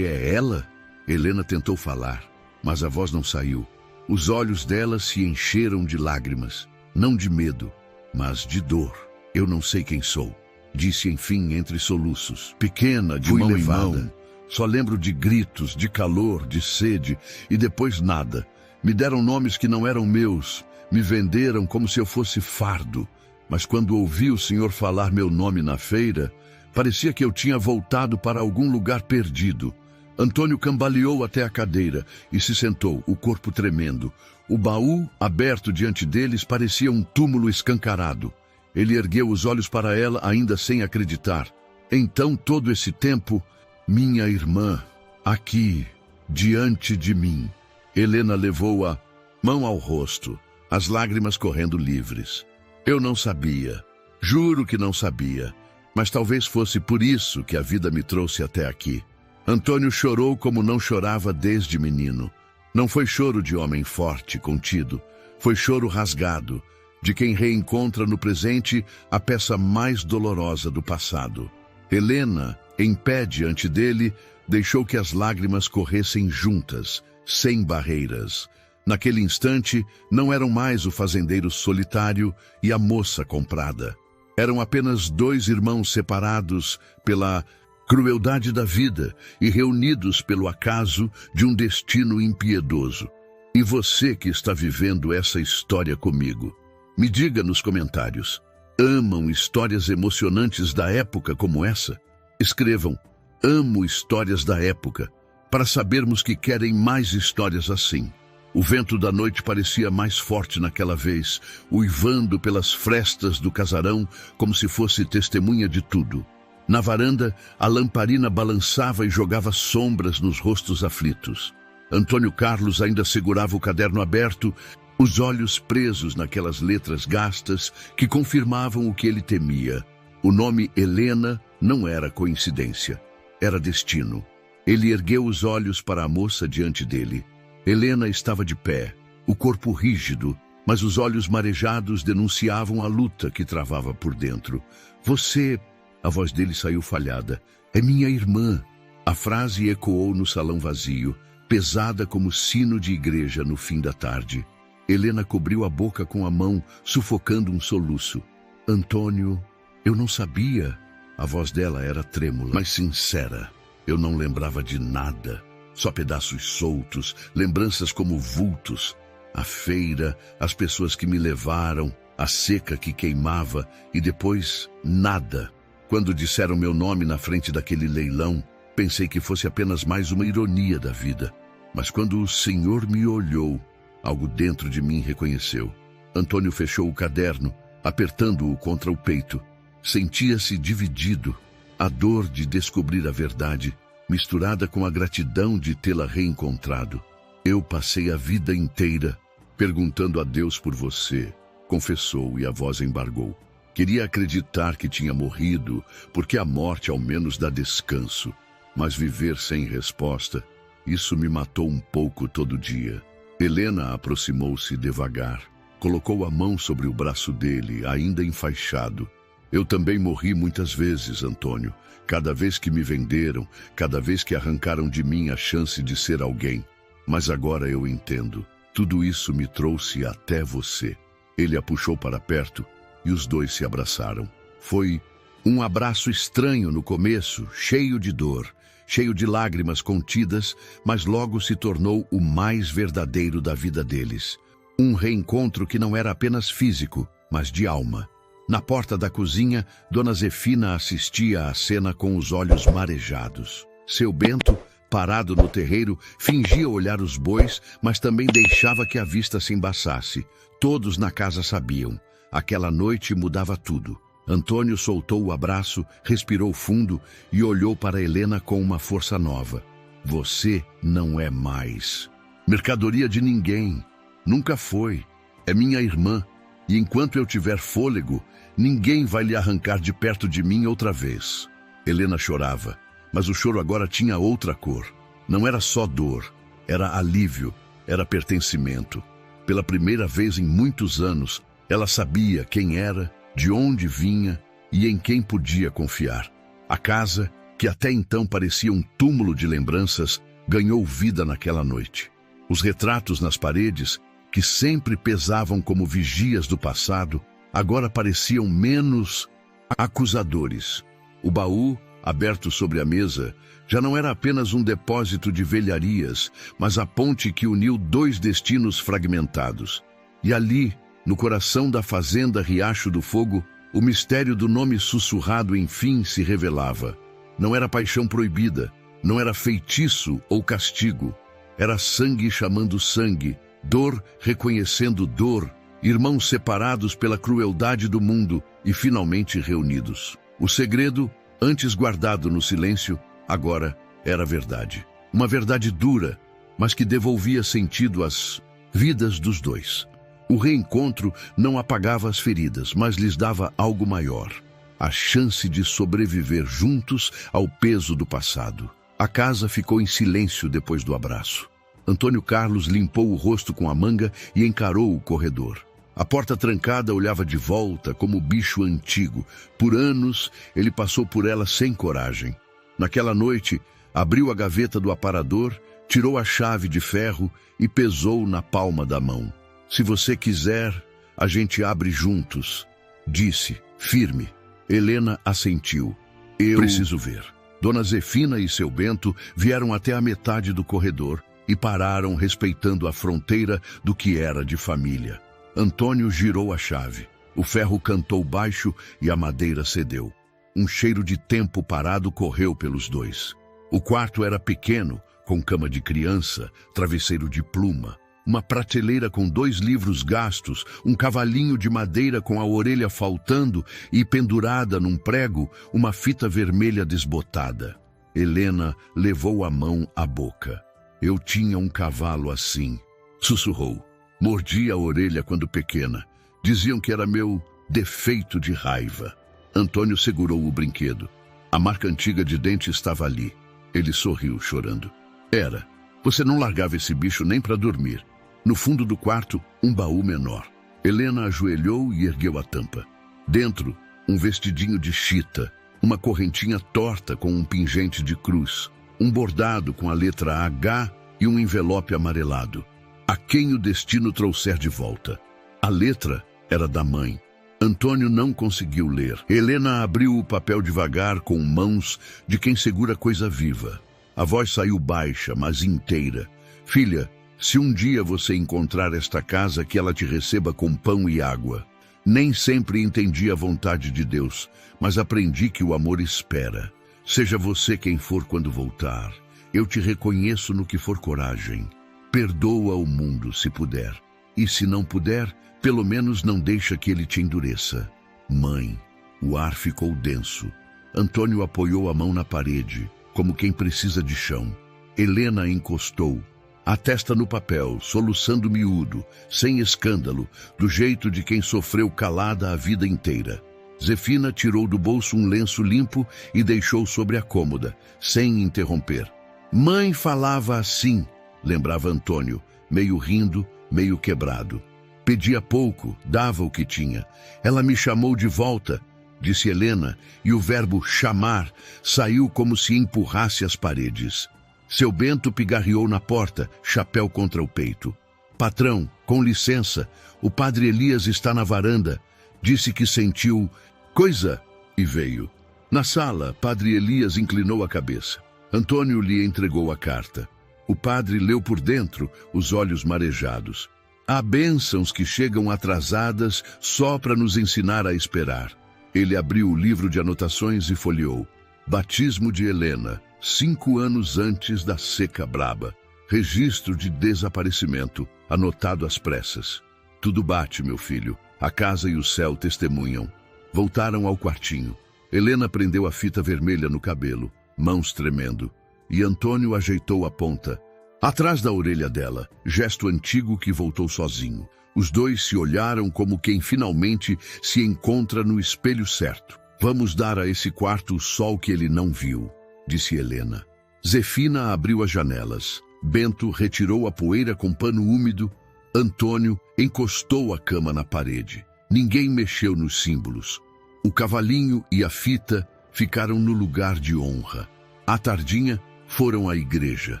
é ela? Helena tentou falar, mas a voz não saiu. Os olhos dela se encheram de lágrimas, não de medo, mas de dor. Eu não sei quem sou, disse enfim entre soluços. Pequena, de mão em mão. Só lembro de gritos, de calor, de sede e depois nada. Me deram nomes que não eram meus, me venderam como se eu fosse fardo. Mas quando ouvi o senhor falar meu nome na feira, parecia que eu tinha voltado para algum lugar perdido. Antônio cambaleou até a cadeira e se sentou, o corpo tremendo. O baú, aberto diante deles, parecia um túmulo escancarado. Ele ergueu os olhos para ela, ainda sem acreditar. Então, todo esse tempo, minha irmã, aqui, diante de mim. Helena levou a mão ao rosto, as lágrimas correndo livres. Eu não sabia, juro que não sabia, mas talvez fosse por isso que a vida me trouxe até aqui. Antônio chorou como não chorava desde menino. Não foi choro de homem forte, contido, foi choro rasgado, de quem reencontra no presente a peça mais dolorosa do passado. Helena, em pé diante dele, deixou que as lágrimas corressem juntas, sem barreiras. Naquele instante, não eram mais o fazendeiro solitário e a moça comprada. Eram apenas 2 irmãos separados pela crueldade da vida e reunidos pelo acaso de um destino impiedoso. E você que está vivendo essa história comigo, me diga nos comentários, amam histórias emocionantes da época como essa? Escrevam, amo histórias da época, para sabermos que querem mais histórias assim. O vento da noite parecia mais forte naquela vez, uivando pelas frestas do casarão como se fosse testemunha de tudo. Na varanda, a lamparina balançava e jogava sombras nos rostos aflitos. Antônio Carlos ainda segurava o caderno aberto, os olhos presos naquelas letras gastas que confirmavam o que ele temia. O nome Helena não era coincidência, era destino. Ele ergueu os olhos para a moça diante dele. Helena estava de pé, o corpo rígido, mas os olhos marejados denunciavam a luta que travava por dentro. Você... A voz dele saiu falhada. É minha irmã. A frase ecoou no salão vazio, pesada como sino de igreja no fim da tarde. Helena cobriu a boca com a mão, sufocando um soluço. Antônio, eu não sabia. A voz dela era trêmula, mas sincera. Eu não lembrava de nada. Só pedaços soltos, lembranças como vultos. A feira, as pessoas que me levaram, a seca que queimava e depois nada. Quando disseram meu nome na frente daquele leilão, pensei que fosse apenas mais uma ironia da vida. Mas quando o Senhor me olhou, algo dentro de mim reconheceu. Antônio fechou o caderno, apertando-o contra o peito. Sentia-se dividido. A dor de descobrir a verdade, misturada com a gratidão de tê-la reencontrado. Eu passei a vida inteira perguntando a Deus por você, confessou e a voz embargou. Queria acreditar que tinha morrido, porque a morte ao menos dá descanso. Mas viver sem resposta, isso me matou um pouco todo dia. Helena aproximou-se devagar, colocou a mão sobre o braço dele, ainda enfaixado. Eu também morri muitas vezes, Antônio. Cada vez que me venderam, cada vez que arrancaram de mim a chance de ser alguém. Mas agora eu entendo. Tudo isso me trouxe até você. Ele a puxou para perto e os dois se abraçaram. Foi um abraço estranho no começo, cheio de dor, cheio de lágrimas contidas, mas logo se tornou o mais verdadeiro da vida deles. Um reencontro que não era apenas físico, mas de alma. Na porta da cozinha, Dona Zefina assistia à cena com os olhos marejados. Seu Bento, parado no terreiro, fingia olhar os bois, mas também deixava que a vista se embaçasse. Todos na casa sabiam. Aquela noite mudava tudo. Antônio soltou o abraço, respirou fundo e olhou para Helena com uma força nova. Você não é mais mercadoria de ninguém. Nunca foi. É minha irmã. E enquanto eu tiver fôlego, ninguém vai lhe arrancar de perto de mim outra vez. Helena chorava, mas o choro agora tinha outra cor. Não era só dor, era alívio, era pertencimento. Pela primeira vez em muitos anos, ela sabia quem era, de onde vinha e em quem podia confiar. A casa, que até então parecia um túmulo de lembranças, ganhou vida naquela noite. Os retratos nas paredes, que sempre pesavam como vigias do passado, agora pareciam menos acusadores. O baú, aberto sobre a mesa, já não era apenas um depósito de velharias, mas a ponte que uniu dois destinos fragmentados. E ali, no coração da fazenda Riacho do Fogo, o mistério do nome sussurrado enfim se revelava. Não era paixão proibida, não era feitiço ou castigo. Era sangue chamando sangue, dor reconhecendo dor, irmãos separados pela crueldade do mundo e finalmente reunidos. O segredo, antes guardado no silêncio, agora era verdade. Uma verdade dura, mas que devolvia sentido às vidas dos dois. O reencontro não apagava as feridas, mas lhes dava algo maior. A chance de sobreviver juntos ao peso do passado. A casa ficou em silêncio depois do abraço. Antônio Carlos limpou o rosto com a manga e encarou o corredor. A porta trancada olhava de volta como bicho antigo. Por anos, ele passou por ela sem coragem. Naquela noite, abriu a gaveta do aparador, tirou a chave de ferro e pesou na palma da mão. Se você quiser, a gente abre juntos, disse, firme. Helena assentiu. Eu preciso ver. Dona Zefina e seu Bento vieram até a metade do corredor e pararam respeitando a fronteira do que era de família. Antônio girou a chave. O ferro cantou baixo e a madeira cedeu. Um cheiro de tempo parado correu pelos dois. O quarto era pequeno, com cama de criança, travesseiro de pluma, uma prateleira com 2 livros gastos, um cavalinho de madeira com a orelha faltando e pendurada num prego, uma fita vermelha desbotada. Helena levou a mão à boca. Eu tinha um cavalo assim, sussurrou. Mordia a orelha quando pequena. Diziam que era meu defeito de raiva. Antônio segurou o brinquedo. A marca antiga de dente estava ali. Ele sorriu, chorando. Era. Você não largava esse bicho nem para dormir. No fundo do quarto, um baú menor. Helena ajoelhou e ergueu a tampa. Dentro, um vestidinho de chita, uma correntinha torta com um pingente de cruz, um bordado com a letra H e um envelope amarelado. A quem o destino trouxer de volta. A letra era da mãe. Antônio não conseguiu ler. Helena abriu o papel devagar com mãos de quem segura coisa viva. A voz saiu baixa, mas inteira. Filha, se um dia você encontrar esta casa, que ela te receba com pão e água. Nem sempre entendi a vontade de Deus, mas aprendi que o amor espera. Seja você quem for quando voltar. Eu te reconheço no que for coragem. Perdoa o mundo, se puder. E se não puder, pelo menos não deixa que ele te endureça. Mãe, o ar ficou denso. Antônio apoiou a mão na parede, como quem precisa de chão. Helena encostou, a testa no papel, soluçando miúdo, sem escândalo, do jeito de quem sofreu calada a vida inteira. Zefina tirou do bolso um lenço limpo e deixou sobre a cômoda, sem interromper. Mãe falava assim, lembrava Antônio, meio rindo, meio quebrado. Pedia pouco, dava o que tinha. Ela me chamou de volta, disse Helena, e o verbo chamar saiu como se empurrasse as paredes. Seu Bento pigarreou na porta, chapéu contra o peito. Patrão, com licença, o padre Elias está na varanda. Disse que sentiu coisa e veio. Na sala, padre Elias inclinou a cabeça. Antônio lhe entregou a carta. O padre leu por dentro, os olhos marejados. Há bênçãos que chegam atrasadas só para nos ensinar a esperar. Ele abriu o livro de anotações e folheou. Batismo de Helena, 5 anos antes da seca braba. Registro de desaparecimento, anotado às pressas. Tudo bate, meu filho. A casa e o céu testemunham. Voltaram ao quartinho. Helena prendeu a fita vermelha no cabelo, mãos tremendo. E Antônio ajeitou a ponta. Atrás da orelha dela, gesto antigo que voltou sozinho. Os dois se olharam como quem finalmente se encontra no espelho certo. Vamos dar a esse quarto o sol que ele não viu, disse Helena. Zefina abriu as janelas. Bento retirou a poeira com pano úmido. Antônio encostou a cama na parede. Ninguém mexeu nos símbolos. O cavalinho e a fita ficaram no lugar de honra. À tardinha, foram à igreja.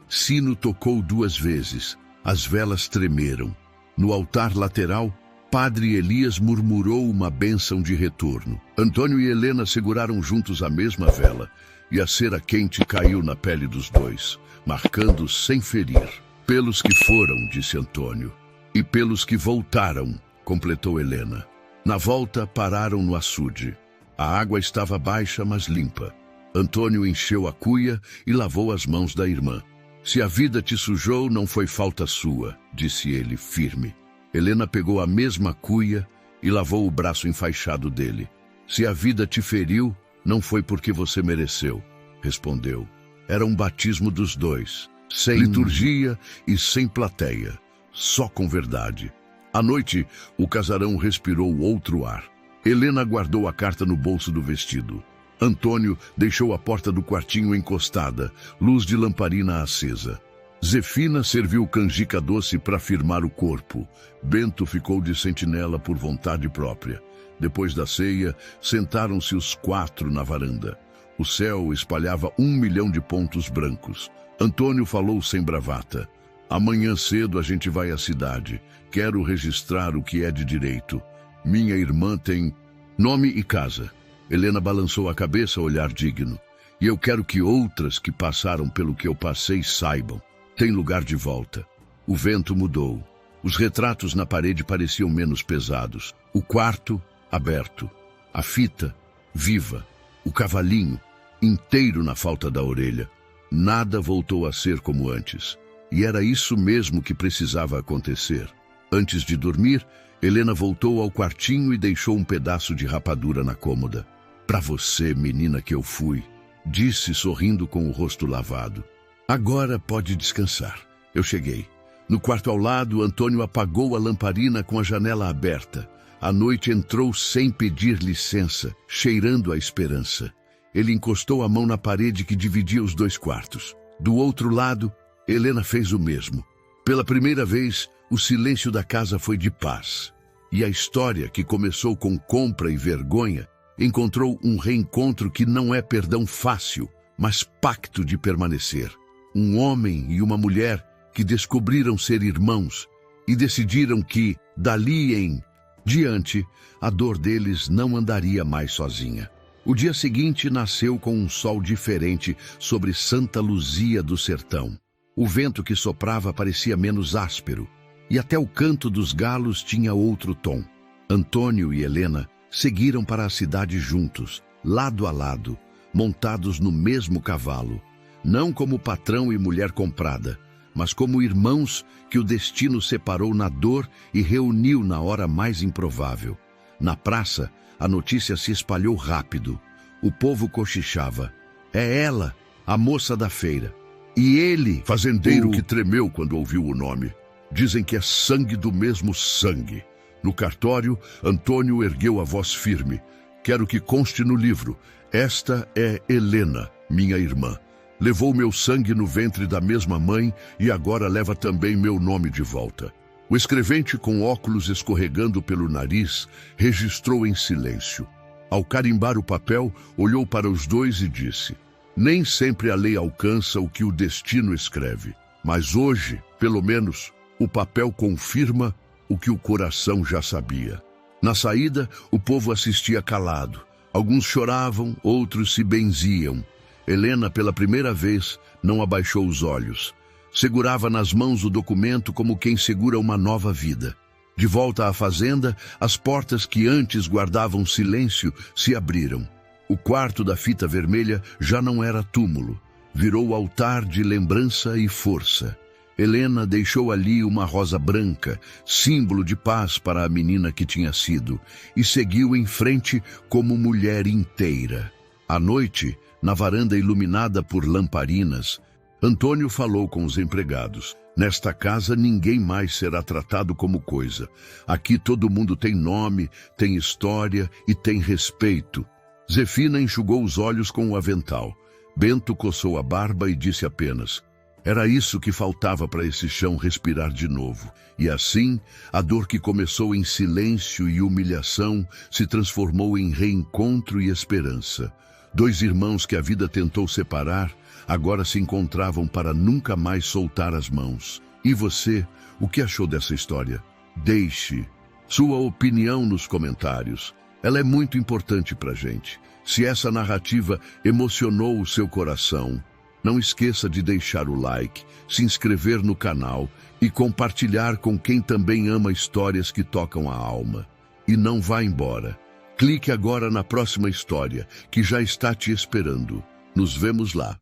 Sino tocou 2 vezes. As velas tremeram. No altar lateral, padre Elias murmurou uma bênção de retorno. Antônio e Helena seguraram juntos a mesma vela, e a cera quente caiu na pele dos dois, marcando sem ferir. Pelos que foram, disse Antônio. E pelos que voltaram, completou Helena. Na volta, pararam no açude. A água estava baixa, mas limpa. Antônio encheu a cuia e lavou as mãos da irmã. Se a vida te sujou, não foi falta sua, disse ele, firme. Helena pegou a mesma cuia e lavou o braço enfaixado dele. Se a vida te feriu, não foi porque você mereceu, respondeu. Era um batismo dos dois, sem liturgia e sem plateia, só com verdade. À noite, o casarão respirou outro ar. Helena guardou a carta no bolso do vestido. Antônio deixou a porta do quartinho encostada, luz de lamparina acesa. Zefina serviu canjica doce para firmar o corpo. Bento ficou de sentinela por vontade própria. Depois da ceia, sentaram-se os 4 na varanda. O céu espalhava 1 milhão de pontos brancos. Antônio falou sem bravata. Amanhã cedo a gente vai à cidade. Quero registrar o que é de direito. Minha irmã tem nome e casa. Helena balançou a cabeça, olhar digno. E eu quero que outras que passaram pelo que eu passei saibam. Tem lugar de volta. O vento mudou. Os retratos na parede pareciam menos pesados. O quarto, aberto. A fita, viva. O cavalinho, inteiro na falta da orelha. Nada voltou a ser como antes. E era isso mesmo que precisava acontecer. Antes de dormir, Helena voltou ao quartinho e deixou um pedaço de rapadura na cômoda. Para você, menina que eu fui, disse sorrindo com o rosto lavado. Agora pode descansar. Eu cheguei. No quarto ao lado, Antônio apagou a lamparina com a janela aberta. A noite entrou sem pedir licença, cheirando a esperança. Ele encostou a mão na parede que dividia os dois quartos. Do outro lado, Helena fez o mesmo. Pela primeira vez, o silêncio da casa foi de paz. E a história, que começou com compra e vergonha, encontrou um reencontro que não é perdão fácil, mas pacto de permanecer. Um homem e uma mulher que descobriram ser irmãos e decidiram que, dali em diante, a dor deles não andaria mais sozinha. O dia seguinte nasceu com um sol diferente sobre Santa Luzia do Sertão. O vento que soprava parecia menos áspero, e até o canto dos galos tinha outro tom. Antônio e Helena seguiram para a cidade juntos, lado a lado, montados no mesmo cavalo, não como patrão e mulher comprada, mas como irmãos que o destino separou na dor e reuniu na hora mais improvável. Na praça, a notícia se espalhou rápido. O povo cochichava. É ela, a moça da feira. E ele, fazendeiro que tremeu quando ouviu o nome. Dizem que é sangue do mesmo sangue. No cartório, Antônio ergueu a voz firme. Quero que conste no livro. Esta é Helena, minha irmã. Levou meu sangue no ventre da mesma mãe e agora leva também meu nome de volta. O escrevente, com óculos escorregando pelo nariz, registrou em silêncio. Ao carimbar o papel, olhou para os dois e disse: nem sempre a lei alcança o que o destino escreve, mas hoje, pelo menos, o papel confirma o que o coração já sabia. Na saída, o povo assistia calado. Alguns choravam, outros se benziam. Helena, pela primeira vez, não abaixou os olhos. Segurava nas mãos o documento como quem segura uma nova vida. De volta à fazenda, as portas que antes guardavam silêncio se abriram. O quarto da fita vermelha já não era túmulo. Virou altar de lembrança e força. Helena deixou ali uma rosa branca, símbolo de paz para a menina que tinha sido, e seguiu em frente como mulher inteira. À noite, na varanda iluminada por lamparinas, Antônio falou com os empregados. Nesta casa ninguém mais será tratado como coisa. Aqui todo mundo tem nome, tem história e tem respeito. Zefina enxugou os olhos com o avental. Bento coçou a barba e disse apenas: era isso que faltava para esse chão respirar de novo. E assim, a dor que começou em silêncio e humilhação se transformou em reencontro e esperança. Dois irmãos que a vida tentou separar, agora se encontravam para nunca mais soltar as mãos. E você, o que achou dessa história? Deixe sua opinião nos comentários. Ela é muito importante para a gente. Se essa narrativa emocionou o seu coração, não esqueça de deixar o like, se inscrever no canal e compartilhar com quem também ama histórias que tocam a alma. E não vá embora. Clique agora na próxima história, que já está te esperando. Nos vemos lá.